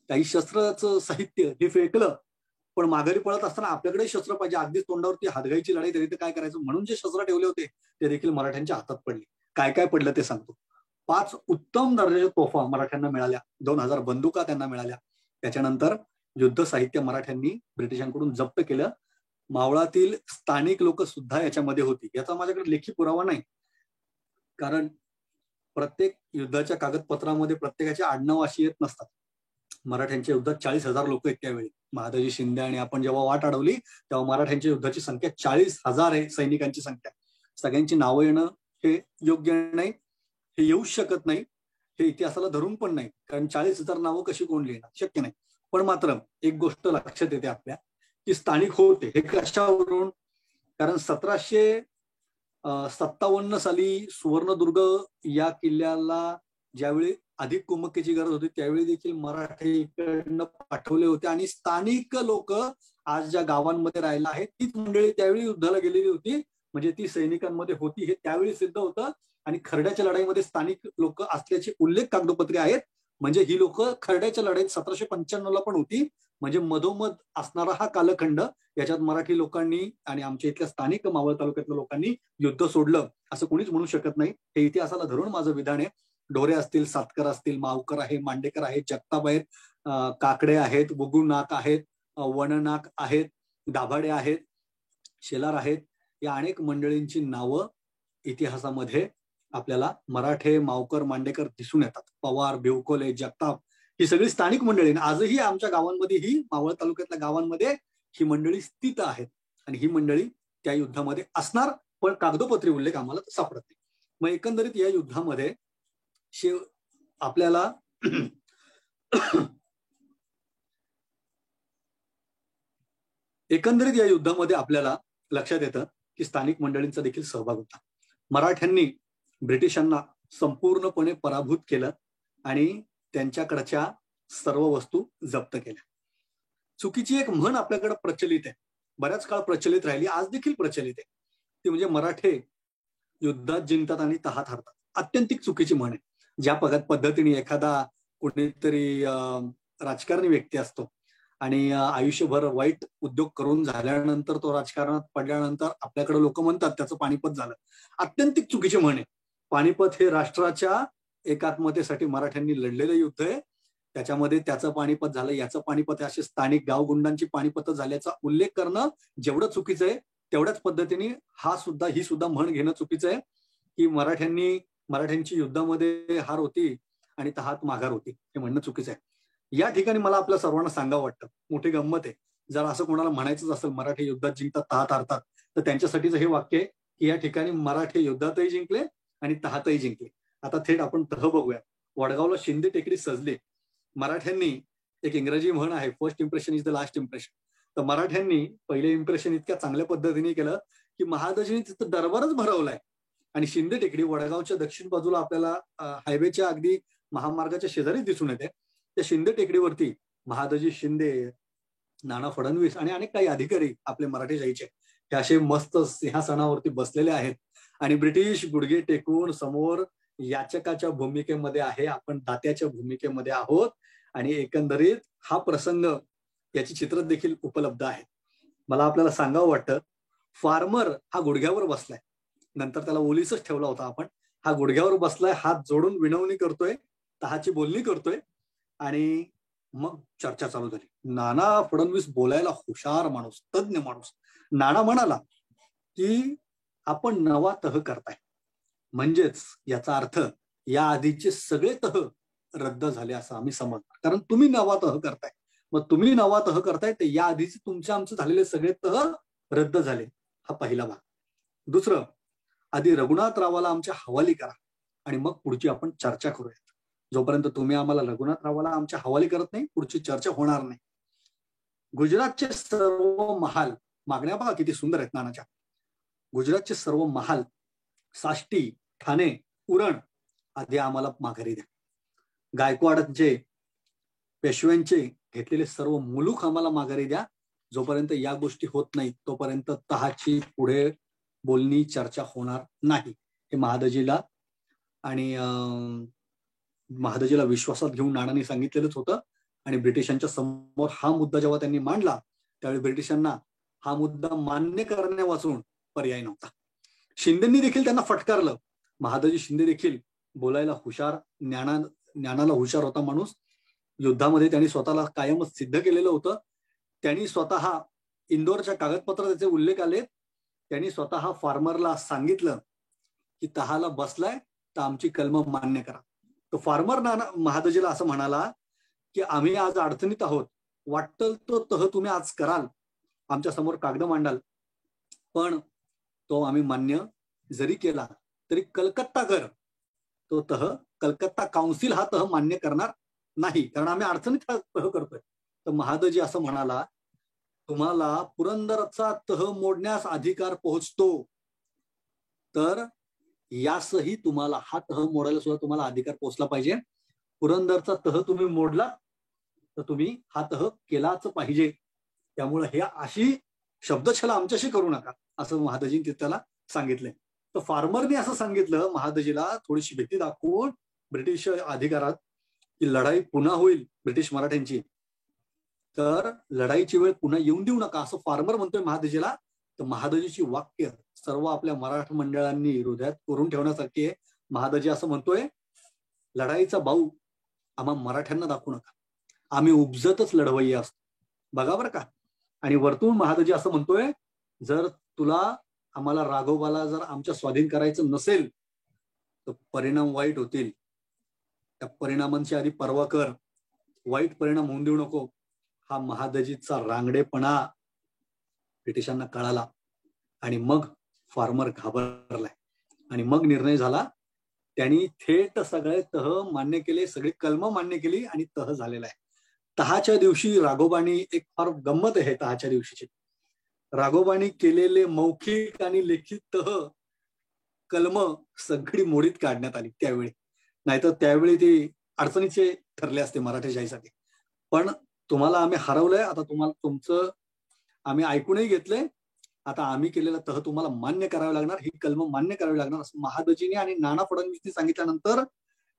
काही शस्त्राचं साहित्य हे फेकलं. पण माघारी पळत असताना आपल्याकडे शस्त्र पाहिजे, अगदीच तोंडावरती हातगाईची लढाई तरी काय करायचं म्हणून जे शस्त्र ठेवले होते ते देखील मराठ्यांच्या हातात पडले. काय काय पडलं ते सांगतो. 5 उत्तम दर्जाच्या तोफा मराठ्यांना मिळाल्या, 2000 बंदुका त्यांना मिळाल्या. त्याच्यानंतर युद्ध साहित्य मराठ्यांनी ब्रिटिशांकडून जप्त केलं. मावळातील स्थानिक लोक सुद्धा याच्यामध्ये होती. याचा माझ्याकडे लेखी पुरावा नाही, कारण प्रत्येक युद्धाच्या कागदपत्रामध्ये प्रत्येकाचे आडनाव अशी येत नसतात. मराठ्यांच्या युद्धात 40,000 लोक आहेत त्यावेळी. महादजी शिंदे आणि आपण जेव्हा वाट अडवली तेव्हा मराठ्यांच्या युद्धाची संख्या 40,000 आहे, सैनिकांची संख्या. सगळ्यांची नावं येणं हे योग्य नाही, हे येऊच शकत नाही, हे इतिहासाला धरून पण नाही, कारण 40,000 नावं कशी कोण लिहिणार, शक्य नाही. पण मात्र एक गोष्ट लक्षात येते आपल्या, की स्थानिक होते. हे कशावरून? कारण 1757 साली सुवर्णदुर्ग या किल्ल्याला ज्यावेळी अधिक कुमक्कीची गरज होती त्यावेळी देखील मराठे इकडनं पाठवले होते. आणि स्थानिक लोक आज ज्या गावांमध्ये राहिला आहेत तीच मंडळी त्यावेळी युद्धाला गेलेली होती, म्हणजे ती सैनिकांमध्ये होती हे त्यावेळी सिद्ध होतं. आणि खरड्याच्या लढाईमध्ये स्थानिक लोक असल्याचे उल्लेख कागदोपत्री आहेत. म्हणजे ही लोक खरड्याच्या लढाईत 1795 पण होती. म्हणजे मधोमध असणारा हा कालखंड, याच्यात मराठी लोकांनी आणि आमच्या इथल्या स्थानिक मावळ तालुक्यातल्या लोकांनी युद्ध सोडलं असं कोणीच म्हणू शकत नाही. हे इतिहासाला धरून माझं विधान आहे. ढोरे असतील, सातकर असतील, मावकर आहे, मांडेकर आहेत, जगताप आहेत, काकडे आहेत, बुगुनाक आहेत, वननाक आहेत, दाभाडे आहेत, शेलार आहेत, या अनेक मंडळींची नावं इतिहासामध्ये आपल्याला मराठे, मावकर, मांडेकर दिसून येतात. पवार, भिवकोले, जगताप ही सगळी स्थानिक मंडळी. आजही आमच्या गावांमध्ये, ही मावळ तालुक्यातल्या गावांमध्ये ही मंडळी स्थित आहेत आणि ही मंडळी त्या युद्धामध्ये असणार, पण कागदोपत्री उल्लेख आम्हाला सापडत नाही. मग एकंदरीत या युद्धामध्ये आपल्याला लक्षात येतं की स्थानिक मंडळींचा देखील सहभाग होता. मराठ्यांनी ब्रिटिशांना संपूर्णपणे पराभूत केलं आणि त्यांच्याकडच्या सर्व वस्तू जप्त केल्या. चुकीची एक म्हण आपल्याकडे प्रचलित आहे, बऱ्याच काळ प्रचलित राहिली, आज देखील प्रचलित आहे. ती म्हणजे मराठे युद्धात जिंकतात आणि तहात हारतात. अत्यंतिक चुकीची म्हण आहे. ज्या पद्धतीने एखादा कुणीतरी राजकारणी व्यक्ती असतो आणि आयुष्यभर वाईट उद्योग करून झाल्यानंतर तो राजकारणात पडल्यानंतर आपल्याकडे लोक म्हणतात त्याचं पानिपत झालं. अत्यंतिक चुकीची म्हण आहे. पानिपत हे राष्ट्राच्या एकात्मतेसाठी मराठ्यांनी लढलेलं युद्ध आहे. त्याच्यामध्ये त्याचं पानिपत झालं, याचं पानिपत, असे स्थानिक गावगुंडांची पानिपत झाल्याचा उल्लेख करणं जेवढं चुकीचं आहे तेवढ्याच पद्धतीने ही सुद्धा म्हण घेणं चुकीचं आहे की मराठ्यांची युद्धामध्ये हार होती आणि तहात माघार होती, हे म्हणणं चुकीचं आहे. या ठिकाणी मला आपल्या सर्वांना सांगावं वाटतं, मोठी गंमत आहे. जर असं कोणाला म्हणायचंच असेल मराठे युद्धात जिंकतात, तहात हारतात, तर त्यांच्यासाठीच हे वाक्य आहे की या ठिकाणी मराठे युद्धातही जिंकले आणि तहातही जिंकले. आता थेट आपण तह बघूया. वडगावला शिंदे टेकडी सजले. मराठ्यांनी, एक इंग्रजी म्हण आहे, first impression is the last impression. तर मराठ्यांनी पहिले इम्प्रेशन इतक्या चांगल्या पद्धतीने केलं की महादजीने तिथं दरबारच भरवलाय. आणि शिंदे टेकडी वडगावच्या दक्षिण बाजूला आपल्याला हायवेच्या अगदी महामार्गाच्या शेजारीच दिसून येते. त्या शिंदे टेकडीवरती महादजी शिंदे, नाना फडणवीस आणि अनेक काही अधिकारी आपले मराठेशाहीचे हे असे मस्त सिंहासनावरती बसलेले आहेत. आणि ब्रिटिश गुडघे टेकून समोर याचकाच्या भूमिकेमध्ये आहे, आपण दात्याच्या भूमिकेमध्ये आहोत. आणि एकंदरीत हा प्रसंग, याची चित्र देखील उपलब्ध आहे. मला आपल्याला सांगावं वाटतं, फार्मर हा गुडघ्यावर बसलाय, नंतर त्याला ओलीसच ठेवला होता आपण. हा गुडघ्यावर बसलाय, हात जोडून विनवणी करतोय, तहाची बोलणी करतोय. आणि मग चर्चा चालू झाली. नाना फडणवीस बोलायला हुशार माणूस, तज्ञ माणूस. नाना म्हणाला की आपण नवा तह करताय, म्हणजेच याचा अर्थ या आधीचे सगळे तह रद्द झाले असं आम्ही समजतो, कारण तुम्ही नवा तह करताय. मग तुम्ही नवा तह करताय ते या आधीचे तुमचे आमचे झालेले सगळे तह रद्द झाले. हा पहिला भाग. दुसरं, आधी रघुनाथरावाला आमच्या हवाली करा आणि मग पुढची आपण चर्चा करूयात. जोपर्यंत तुम्ही आम्हाला रघुनाथरावाला आमच्या हवाली करत नाही, पुढची चर्चा होणार नाही. गुजरातचे सर्व महाल, मागण्या बघा किती सुंदर आहेत नानाच्या. गुजरातचे सर्व महाल, साष्टी, ठाणे, उरण आधी आम्हाला माघारी द्या. गायकवाडांचे, पेशव्यांचे घेतलेले सर्व मुलूक आम्हाला माघारी द्या. जोपर्यंत या गोष्टी होत नाहीत तोपर्यंत तहाची पुढे बोलणी चर्चा होणार नाही. हे महादजीला आणि महादजीला विश्वासात घेऊन नानांनी सांगितलेलंच होतं. आणि ब्रिटिशांच्या समोर हा मुद्दा जेव्हा त्यांनी मांडला त्यावेळी ब्रिटिशांना हा मुद्दा मान्य करण्यावाचून पर्याय नव्हता. शिंदेंनी देखील त्यांना फटकारलं. महादजी शिंदे देखील बोलायला हुशार, ज्ञानाला हुशार होता माणूस. युद्धामध्ये त्यांनी स्वतःला कायमच सिद्ध केलेलं होतं. त्यांनी स्वतः इंदोरच्या कागदपत्रात त्याचे उल्लेख आले. त्यांनी स्वतः फार्मरला सांगितलं की तहाला बसलाय तर आमची कलम मान्य करा. तो फार्मर महादजीला असं म्हणाला की आम्ही आज अडचणीत आहोत, वाटतं तो तह तुम्ही आज कराल, आमच्या समोर कागद मांडाल, पण तो आम्ही मान्य जरी केला तरी कलकत्ता कर तो तह, कलकत्ता काउन्सिल हा तह मान्य करणार नाही, कारण आम्ही अडचणीत हा तह करतोय. तर महादजी असं म्हणाला, तुम्हाला पुरंदरचा तह मोडण्यास अधिकार पोहोचतो, तर यासही तुम्हाला हा तह मोडायला सुद्धा तुम्हाला अधिकार पोहोचला पाहिजे. पुरंदरचा तह तुम्ही मोडला तर तुम्ही हा तह केलाच पाहिजे. त्यामुळे हे अशी शब्दछला आमच्याशी करू नका असं महादजींनी त्याला सांगितलंय. तर फार्मरने असं सांगितलं महादजीला, थोडीशी भीती दाखवून ब्रिटिश अधिकारात, की लढाई पुन्हा होईल ब्रिटिश मराठ्यांची, तर लढाईची वेळ पुन्हा येऊन देऊ नका असं फार्मर म्हणतोय महादजीला. तर महादजीची वाक्य सर्व आपल्या मराठा मंडळांनी हृदयात कोरून ठेवण्यासारखी आहे. महादजी असं म्हणतोय, लढाईचा भाऊ आम्हा मराठ्यांना दाखवू नका, आम्ही उपजतच लढवय्ये असतो, बघा बरं का. आणि वरतून महादजी असं म्हणतोय, जर तुला आम्हाला राघोबाला जर आमच्या स्वाधीन करायचं नसेल तर परिणाम वाईट होतील, त्या परिणामांची आधी पर्वा कर, वाईट परिणाम होऊन देऊ नको. हा महादजीचा रांगडेपणा ब्रिटिशांना कळाला आणि मग फार्मर घाबरलाय आणि मग निर्णय झाला. त्यांनी थेट सगळे तह मान्य केले, सगळी कलम मान्य केली आणि तह झालेला आहे. तहाच्या दिवशी राघोबानी, एक फार गंमत आहे तहाच्या दिवशीची, राघोबानी केलेले मौखिक आणि लिखित तह कलम सगळी मोडीत काढण्यात आली त्यावेळी, नाहीतर त्यावेळी ती अडचणीचे ठरले असते मराठेशाहीसाठी. पण तुम्हाला आम्ही हरवलंय, आता तुम्हाला तुमचं आम्ही ऐकूनही घेतलंय, आता आम्ही केलेला तह तुम्हाला मान्य करावं लागणार, ही कलम मान्य करावी लागणार असं महादजीने आणि नाना फडणवीसनी सांगितल्यानंतर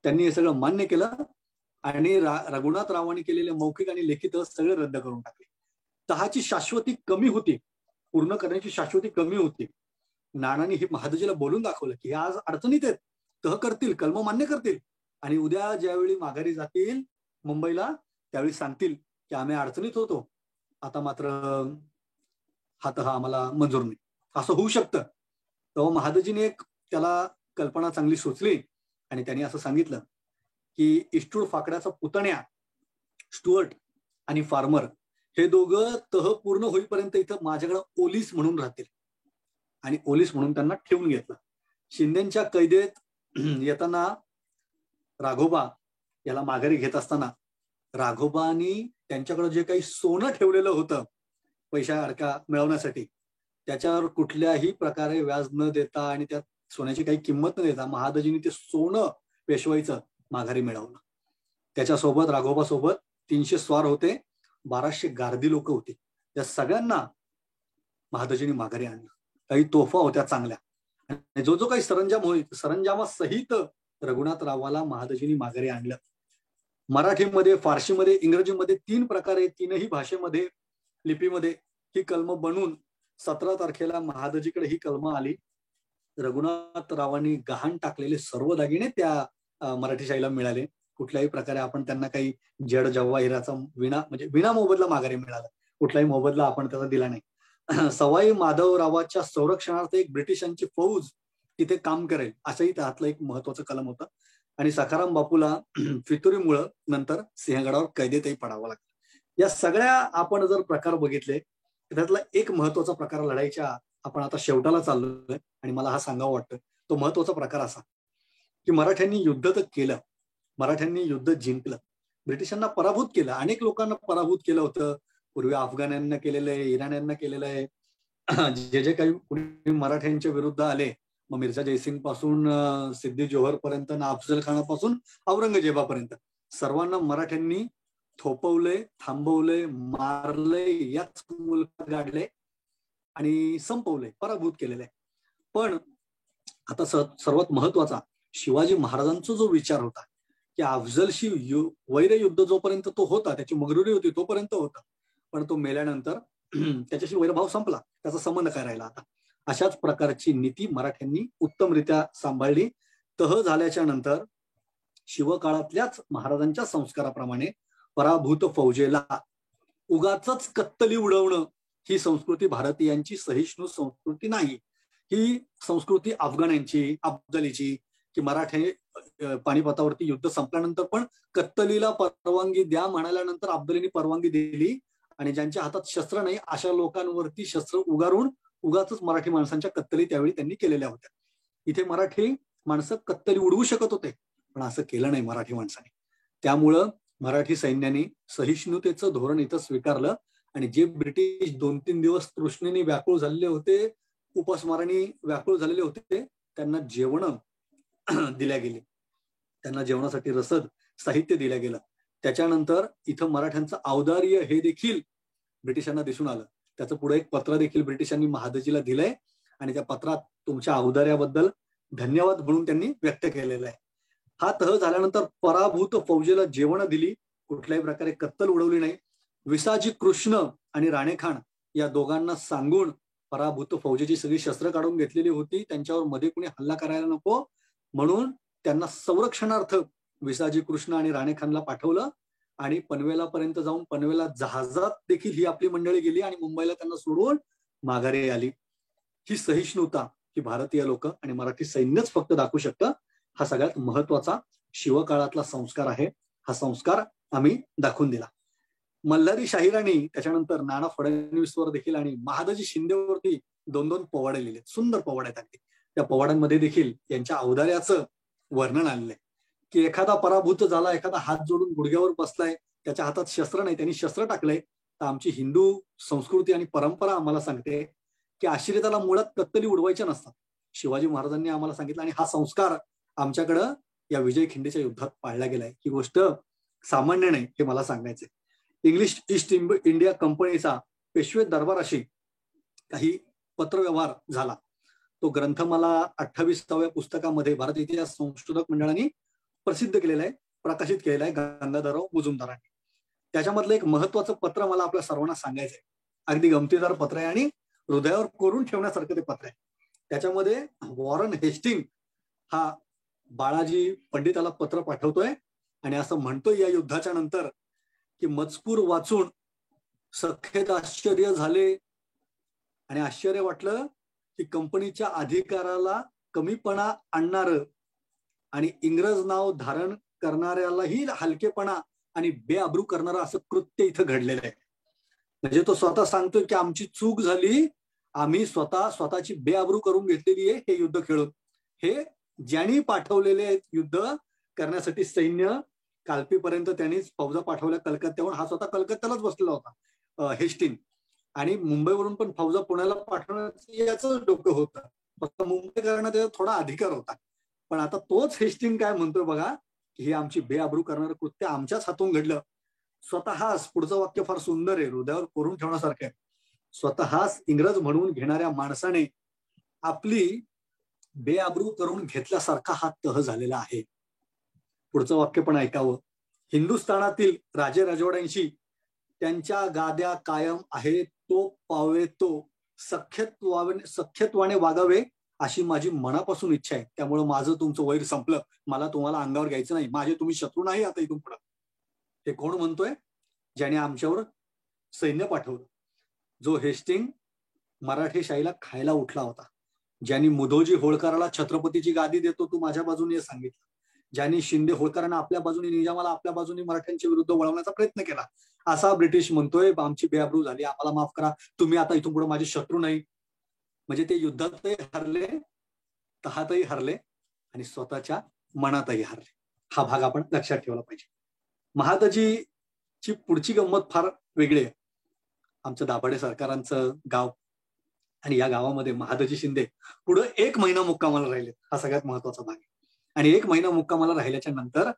त्यांनी हे सगळं मान्य केलं आणि रघुनाथरावांनी केलेले मौखिक आणि लेखी तह सगळे रद्द करून टाकले. तहाची शाश्वती कमी होती, पूर्ण करण्याची शाश्वती कमी होती. नानांनी हे महादजीला बोलून दाखवलं की आज अडचणीत आहेत, तह करतील, कलम मान्य करतील आणि उद्या ज्यावेळी माघारी जातील मुंबईला त्यावेळी सांगतील की आम्ही अडचणीत होतो, आता मात्र हा तह आम्हाला मंजूर नाही, असं होऊ शकतं. तेव्हा महादजीने एक त्याला कल्पना चांगली सुचली आणि त्यांनी असं सांगितलं की इस्टूड फाकड्याचा पुतण्या स्टुअर्ट आणि फार्मर हे दोघं तह पूर्ण होईपर्यंत इथं माझ्याकडे ओलीस म्हणून राहतील, आणि ओलीस म्हणून त्यांना ठेवून घेतलं. शिंदेच्या कैदेत येताना राघोबा याला माघारी घेत असताना राघोबानी त्यांच्याकडे जे काही सोनं ठेवलेलं होतं पैसा अडका मिळवण्यासाठी, त्याच्यावर कुठल्याही प्रकारे व्याज न देता आणि त्या सोन्याची काही किंमत न देता महादजींनी ते सोनं पेशवाईचं माघारी मिळवलं. त्याच्यासोबत राघोबासोबत 300 स्वार होते, 1200 गार्दी लोक होती, त्या सगळ्यांना महादजींनी माघारी आणलं. काही तोफा होत्या चांगल्या, जो जो काही सरंजाम होईल सरंजामासहित रघुनाथरावाला महादजींनी माघारी आणलं. मराठीमध्ये, फारशीमध्ये, इंग्रजीमध्ये 3 प्रकारे 3ही भाषेमध्ये लिपीमध्ये ही कलम बनवून 17 तारखेला महादजीकडे ही कलम आली. रघुनाथरावांनी गहाण टाकलेले सर्व दागिने त्या मराठी शाहीला मिळाले. कुठल्याही प्रकारे आपण त्यांना काही जड जवाहिराचा म्हणजे विना मोबदला माघारी मिळाला. कुठलाही मोबदला आपण त्याचा दिला नाही. सवाई माधवरावाच्या संरक्षणार्थ एक ब्रिटिशांची फौज तिथे काम करेल असंही त्यातलं एक महत्वाचं कलम होतं. आणि सखाराम बापूला फितुरीमुळं नंतर सिंहगडावर कैदेतही पडावं लागतं. या सगळ्या आपण जर प्रकार बघितले त्यातला एक महत्वाचा प्रकार लढाईच्या आपण आता शेवटाला चाललोय आणि मला हा सांगावं वाटतं. तो महत्वाचा प्रकार असा की मराठ्यांनी युद्ध तर केलं, मराठ्यांनी युद्ध जिंकलं, ब्रिटिशांना पराभूत केलं, अनेक लोकांना पराभूत केलं होतं. पूर्वी अफगाण्यांना केलेलं आहे, इराण्यांना केलेलं आहे. जे काही कुणी मराठ्यांच्या विरुद्ध आले, मग मिर्झा जयसिंग पासून सिद्दी जोहर पर्यंत, अफजल खानापासून औरंगजेबापर्यंत सर्वांना मराठ्यांनी थोपवले, थांबवले, मारले, याच मुलखात गाडले आणि संपवले, पराभूत केलेले. पण आता सर्वात महत्वाचा शिवाजी महाराजांचा जो विचार होता की अफजलशी वैर युद्ध जोपर्यंत तो होता, त्याची मगरुरी होती तोपर्यंत होता, पण तो मेल्यानंतर त्याच्याशी वैरभाव संपला, त्याचा संबंध काय राहिला आता. अशाच प्रकारची नीती मराठ्यांनी उत्तमरित्या सांभाळली. तह झाल्याच्या नंतर शिवकाळातल्याच महाराजांच्या संस्काराप्रमाणे पराभूत फौजेला उगाच कत्तली उडवणं ही संस्कृती भारतीयांची सहिष्णू संस्कृती नाही. ही संस्कृती अफगाण्यांची, अफजलीची, की मराठे पानिपतावरती युद्ध संपल्यानंतर पण कत्तलीला परवानगी द्या म्हणाल्यानंतर अफजलींनी परवानगी दिली आणि ज्यांच्या हातात शस्त्र नाही अशा लोकांवरती शस्त्र उगारून उगाच मराठी माणसांच्या कत्तली त्यावेळी त्यांनी केलेल्या होत्या. इथे मराठी माणसं कत्तली उडवू शकत होते, पण असं केलं नाही मराठी माणसाने. त्यामुळं मराठी सैन्याने सहिष्णुतेचं धोरण इथं स्वीकारलं आणि जे ब्रिटिश 2-3 दिवस तृष्णेने व्याकुळ झालेले होते, उपासमाराने व्याकुळ झालेले होते, त्यांना जेवण दिल्या गेली, त्यांना जेवणासाठी रसद साहित्य दिल्या गेलं. त्याच्यानंतर इथं मराठ्यांचं औदार्य हे देखील ब्रिटिशांना दिसून आलं. त्याचं पुढे एक पत्र देखील ब्रिटिशांनी महादजीला दिलंय आणि त्या पत्रात तुमच्या औदार्याबद्दल धन्यवाद म्हणून त्यांनी व्यक्त केलेलं आहे. हा तह झाल्यानंतर पराभूत फौजेला जेवण दिली, कुठल्याही प्रकारे कत्तल उडवली नाही. विसाजी कृष्ण आणि राणेखान या दोघांना सांगून पराभूत फौजेची सगळी शस्त्र काढून घेतलेली होती, त्यांच्यावर मध्ये कुणी हल्ला करायला नको म्हणून त्यांना संरक्षणार्थ विसाजी कृष्ण आणि राणेखानला पाठवलं आणि पनवेलापर्यंत जाऊन पनवेला जहाजात देखील ही आपली मंडळी गेली आणि मुंबईला त्यांना सोडून माघारी आली. ही सहिष्णुता ही भारतीय लोक आणि मराठी सैन्यच फक्त दाखवू शकतं. हा सगळ्यात महत्वाचा शिवकाळातला संस्कार आहे. हा संस्कार आम्ही दाखवून दिला. मल्हारी शाहिरांनी त्याच्यानंतर नाना फडणवीसवर देखील आणि महादजी शिंदेवरती 2-2 पोवाडे लिहिले, सुंदर पोवाडे आहेत. त्या पोवाड्यांमध्ये देखील यांच्या औदार्याचं वर्णन आलेलं आहे की एखादा पराभूत झाला, एखादा हात जोडून गुडघ्यावर बसलाय, त्याच्या हातात शस्त्र नाही, त्यांनी शस्त्र टाकलंय. तर आमची हिंदू संस्कृती आणि परंपरा आम्हाला सांगते की आश्रिताला मुळात कत्तली उडवायच्या नसतात. शिवाजी महाराजांनी आम्हाला सांगितलं आणि हा संस्कार आमच्याकडं या विजय खिंडीच्या युद्धात पाळला गेलाय. ही गोष्ट सामान्य नाही हे मला सांगायचंय. इंग्लिश ईस्ट इंडिया कंपनीचा पेशवे दरबाराशी काही पत्रव्यवहार झाला. तो ग्रंथ मला 28व्या पुस्तकामध्ये भारत इतिहास संशोधक मंडळाने प्रसिद्ध केलेला आहे, प्रकाशित केलेला आहे गंगाधरराव मुजुमदारांनी. त्याच्यामधलं एक महत्वाचं पत्र मला आपल्या सर्वांना सांगायचंय. अगदी गमतीदार पत्र आहे आणि हृदयावर कोरून ठेवण्यासारखं ते पत्र आहे. त्याच्यामध्ये वॉरन हेस्टिंग हा बाळाजी पंडिताला पत्र पाठवतोय आणि असं म्हणतोय या युद्धाच्या नंतर की मजकूर वाचून सखेत आश्चर्य झाले आणि आश्चर्य वाटलं की कंपनीच्या अधिकाराला कमीपणा आणणार आणि इंग्रज नाव धारण करणाऱ्यालाही हलकेपणा आणि बेआबरू करणारं असं कृत्य इथं घडलेलं आहे. म्हणजे तो स्वतः सांगतोय की आमची चूक झाली, आम्ही स्वतःची बेआबरू करून घेतलेली आहे हे युद्ध खेळून. हे ज्यांनी पाठवलेले युद्ध करण्यासाठी सैन्य कालपीपर्यंत त्यांनीच फौजा पाठवल्या कलकत्त्याहून. हा स्वतः कलकत्त्यालाच बसलेला होता हेस्टिंग, आणि मुंबईवरून पण फौजा पुण्याला पाठवण्याचं याचं डोकं होतं. फक्त मुंबई करण्यात त्याचा थोडा अधिकार होता. पण आता तोच हेस्टिंग काय म्हणतोय बघा की हे आमची बेआबरू करणारं कृत्य आमच्याच हातून घडलं. स्वतःच, पुढचं वाक्य फार सुंदर आहे, हृदयावर कोरून ठेवण्यासारखं आहे. स्वतःच इंग्रज म्हणून घेणाऱ्या माणसाने आपली बेआबरू करून घेतल्यासारखा हा तह झालेला आहे. पुढचं वाक्य पण ऐकावं. हिंदुस्थानातील राजे राजवाड्यांशी त्यांच्या गाद्या कायम आहेत, तो पावे तो सख्यत्वाने वागावे अशी माझी मनापासून इच्छा आहे. त्यामुळे माझं तुमचं वैर संपलं, मला तुम्हाला अंगावर घ्यायचं नाही, माझे तुम्ही शत्रू नाही आता इथून पुढे. हे कोण म्हणतोय? ज्याने आमच्यावर सैन्य पाठवलं, जो हेस्टिंग मराठेशाहीला खायला उठला होता, ज्यांनी मुधोजी होळकराला छत्रपतीची गादी देतो तू माझ्या बाजूने सांगितलं, ज्यांनी शिंदे होळकरांना आपल्या बाजूने, निजामाला आपल्या बाजूने मराठ्यांच्या विरुद्ध वळवण्याचा प्रयत्न केला, असा ब्रिटिश म्हणतोय आमची बेआबरू झाली, आम्हाला माफ करा, तुम्ही आता इथून पुढे माझे शत्रू नाही. म्हणजे ते युद्धातही हरले, तहातही हरले आणि स्वतःच्या मनातही हरले. हा भाग आपण लक्षात ठेवला पाहिजे. महादजीची पुढची गंमत फार वेगळी आहे. आमचं दाभाडे सरकारांचं गाव आणि या गावामध्ये महादजी शिंदे पुढे 1 महिना मुक्कामाला राहिले. हा सगळ्यात महत्वाचा भाग आहे. आणि 1 महिना मुक्कामाला राहिल्याच्या नंतर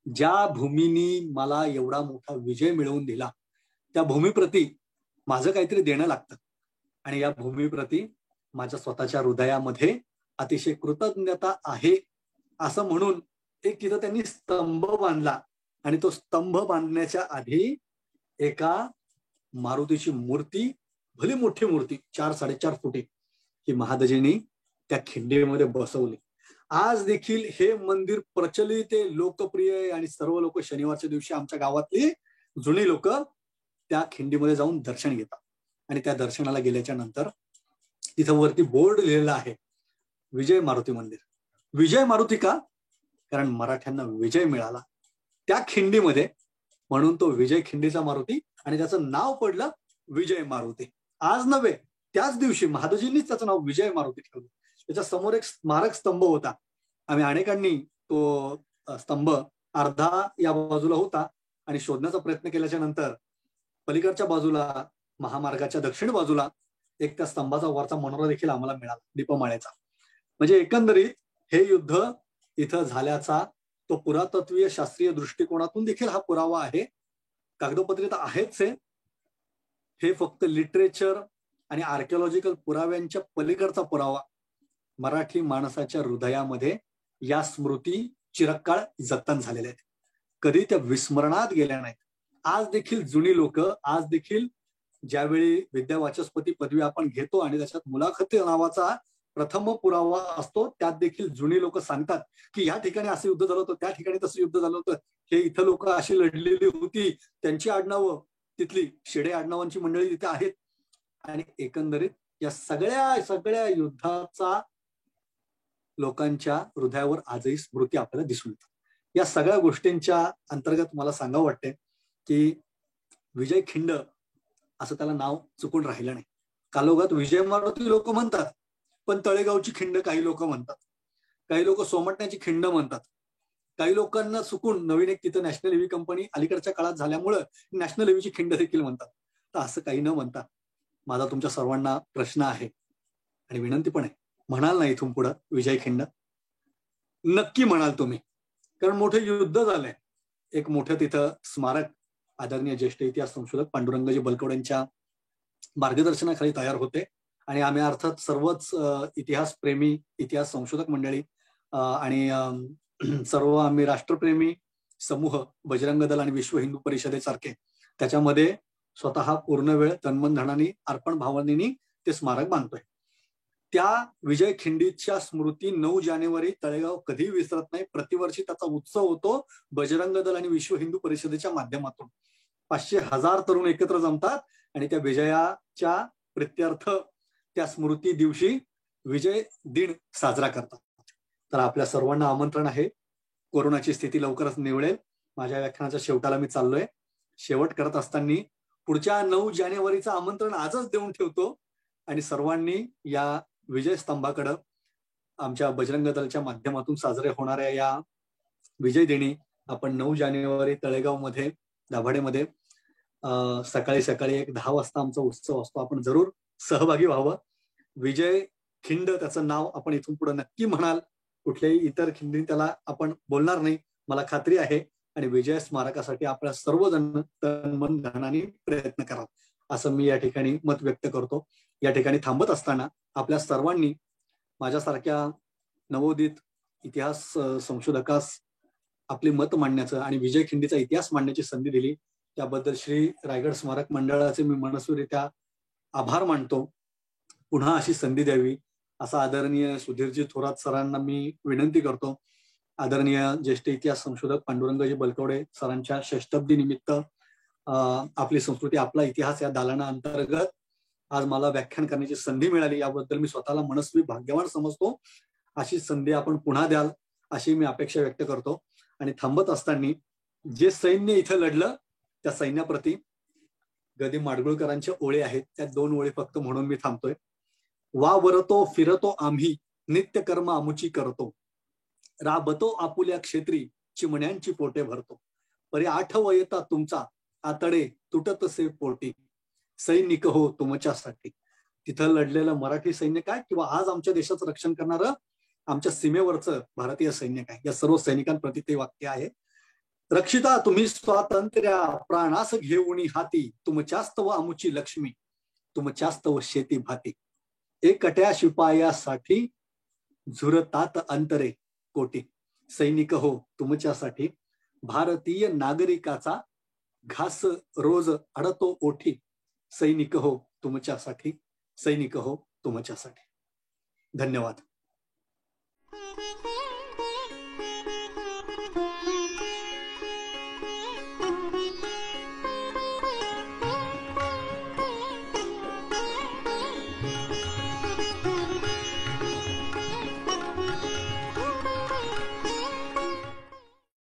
ज्या भूमीनी मला एवढा मोठा विजय मिळवून दिला, त्या भूमीप्रती माझं काहीतरी देणं लागतं. आणि या भूमीप्रती माझ्या स्वतःच्या हृदयामध्ये अतिशय कृतज्ञता आहे असं म्हणून एक तिथं त्यांनी स्तंभ बांधला. आणि तो स्तंभ बांधण्याच्या आधी एका मारुतीची मूर्ती, भली मोठी मूर्ती 4-4.5 फुटी, ही महादजींनी त्या खिंडीमध्ये बसवली. आज देखील हे मंदिर प्रचलित आहे, लोकप्रिय आहे आणि सर्व लोक शनिवारच्या दिवशी आमच्या गावातली जुनी लोक त्या खिंडीमध्ये जाऊन दर्शन घेतात. आणि त्या दर्शनाला गेल्याच्या नंतर तिथं वरती बोर्ड लिहिलेला आहे, विजय मारुती मंदिर. विजय मारुती का? कारण मराठ्यांना विजय मिळाला त्या खिंडीमध्ये, म्हणून तो विजय खिंडीचा मारुती आणि त्याचं नाव पडलं विजय मारुती. आज नव्हे, त्याच दिवशी महादजींनीच त्याचं नाव विजय मारुती ठेवलं. त्याच्या समोर एक स्मारक स्तंभ होता. आम्ही अनेकांनी तो स्तंभ अर्धा या बाजूला होता आणि शोधण्याचा प्रयत्न केल्याच्या नंतर पलीकडच्या बाजूला, महामार्गाच्या दक्षिण बाजूला एक त्या स्तंभाचा वरचा मनोरा देखील आम्हाला मिळाला, दीपमाळ्याचा. म्हणजे एकंदरीत हे युद्ध इथं झाल्याचा तो पुरातत्वीय शास्त्रीय दृष्टिकोनातून देखील हा पुरावा आहे. कागदोपत्री तर आहेच आहे, हे फक्त लिटरेचर आणि आर्किओलॉजिकल पुराव्यांच्या पलीकडचा पुरावा. मराठी माणसाच्या हृदयामध्ये या स्मृती चिरकाळ जतन झालेल्या आहेत, कधी त्या विस्मरणात गेल्या नाहीत. आज देखील जुनी लोक, आज देखील ज्यावेळी विद्यावाचस्पती पदवी आपण घेतो आणि त्याच्यात मुलाखती नावाचा प्रथम पुरावा असतो, त्यात देखील जुनी लोक सांगतात की या ठिकाणी असं युद्ध झालं होतं, त्या ठिकाणी तसं युद्ध झालं होतं, हे इथं लोक अशी लढलेली होती, त्यांची आडनावं, तिथली शेडे आडनावांची मंडळी तिथे आहेत. आणि एकंदरीत या सगळ्या युद्धाचा लोकांच्या हृदयावर आजही स्मृती आपल्याला दिसून येतात. या सगळ्या गोष्टींच्या अंतर्गत मला सांगावं वाटते की विजय खिंड असं त्याला नाव चुकून राहिलं नाही. कालोगात विजय मारुती लोक म्हणतात, पण तळेगावची खिंड काही लोक म्हणतात, काही लोक सोमटण्याची खिंड म्हणतात, काही लोकांना चुकून नवीन एक तिथं नॅशनल हेवी कंपनी अलीकडच्या काळात झाल्यामुळं नॅशनल हेवीची खिंड देखील म्हणतात. तर असं काही न म्हणता माझा तुमच्या सर्वांना प्रश्न आहे आणि विनंती पण आहे, म्हणाल ना इथून पुढं विजय खिंड? नक्की म्हणाल तुम्ही, कारण मोठे युद्ध झालंय. एक मोठं तिथं स्मारक आदरणीय ज्येष्ठ इतिहास संशोधक पांडुरंगजी बलकवडेंच्या मार्गदर्शनाखाली तयार होते आणि आम्ही अर्थात सर्वच इतिहास प्रेमी, इतिहास संशोधक मंडळी आणि सर्व आम्ही राष्ट्रप्रेमी समूह, बजरंग दल आणि विश्व हिंदू परिषदेसारखे त्याच्यामध्ये स्वतः पूर्ण वेळ तन्मन धनानी अर्पण भावनेनी ते स्मारक बांधतोय. त्या विजय खिंडीच्या स्मृती 9 जानेवारी तळेगाव कधी विसरत नाही. प्रतिवर्षी त्याचा उत्सव होतो बजरंग दल आणि विश्व हिंदू परिषदेच्या माध्यमातून. 500,000 तरुण एकत्र जमतात आणि त्या विजयाच्या प्रित्यर्थ त्या स्मृती दिवशी विजय दिन साजरा करतात. तर आपल्या सर्वांना आमंत्रण आहे. कोरोनाची स्थिती लवकरच निवळेल. माझ्या व्याख्यानाच्या शेवटाला मी चाललोय. शेवट करत असताना पुढच्या 9 जानेवारीचं आमंत्रण आजच देऊन ठेवतो आणि सर्वांनी या विजय स्तंभाकडे आमच्या बजरंग दलच्या माध्यमातून साजरे होणाऱ्या या विजय दिनी आपण 9 जानेवारी तळेगावमध्ये, दाभाडेमध्ये सकाळी एक 10 वाजता आमचा उत्सव असतो. आपण जरूर सहभागी व्हावं. विजय खिंड त्याचं नाव आपण इथून पुढे नक्की म्हणाल. कुठल्याही इतर खिंडी त्याला आपण बोलणार नाही, मला खात्री आहे. आणि विजय स्मारकासाठी आपल्या सर्वजण तन मन धनाने प्रयत्न करा असं मी या ठिकाणी मत व्यक्त करतो. या ठिकाणी थांबत असताना आपल्या सर्वांनी माझ्यासारख्या नवोदित इतिहास संशोधकास आपले मत मांडण्याचं आणि विजय खिंडीचा इतिहास मांडण्याची संधी दिली त्याबद्दल श्री रायगड स्मारक मंडळाचे मी मनस्वीरित्या आभार मानतो. पुन्हा अशी संधी द्यावी असा आदरणीय सुधीरजी थोरात सरांना मी विनंती करतो. आदरणीय ज्येष्ठ इतिहास संशोधक पांडुरंगजी बलकवडे सरांच्या षष्टब्दी निमित्त आपली संस्कृती आपला इतिहास या दालना अंतर्गत आज मला व्याख्यान करण्याची संधी मिळाली, याबद्दल मी स्वतःला मनस्वी भाग्यवान समजतो. अशी संधी आपण पुन्हा द्याल अशी मी अपेक्षा व्यक्त करतो. आणि थांबत असताना जे सैन्य इथं लढलं त्या सैन्याप्रती गदी माडगुळकरांच्या ओळी आहेत, त्या 2 ओळी फक्त म्हणून मी थांबतोय. वा वरतो फिरतो आम्ही नित्य कर्म आमुची करतो, राबतो आपुल्या क्षेत्री चिमण्यांची पोटे भरतो, परी आठव येता तुमचा आतडे तुटतसे पोटी, सैनिक हो तुमच्यासाठी. तिथं लढलेलं मराठी सैन्य काय किंवा आज आमच्या देशाचं रक्षण करणारं आमच्या सीमेवरचं भारतीय सैन्य काय, या सर्व सैनिकांप्रती ते वाक्य आहे. रक्षिता तुम्ही स्वातंत्र्य प्राणास घेऊनी हाती, तुमच्यास्तव आमुची लक्ष्मी तुमच्यास्तव शेती भाती, एकट्या शिपायासाठी झुरतात अंतरे कोटी, सैनिक हो तुमच्यासाठी भारतीय नागरिकाचा घास रोज अडतो ओठी, सैनिक हो तुमच्यासाठी, सैनिक हो तुमच्यासाठी. धन्यवाद.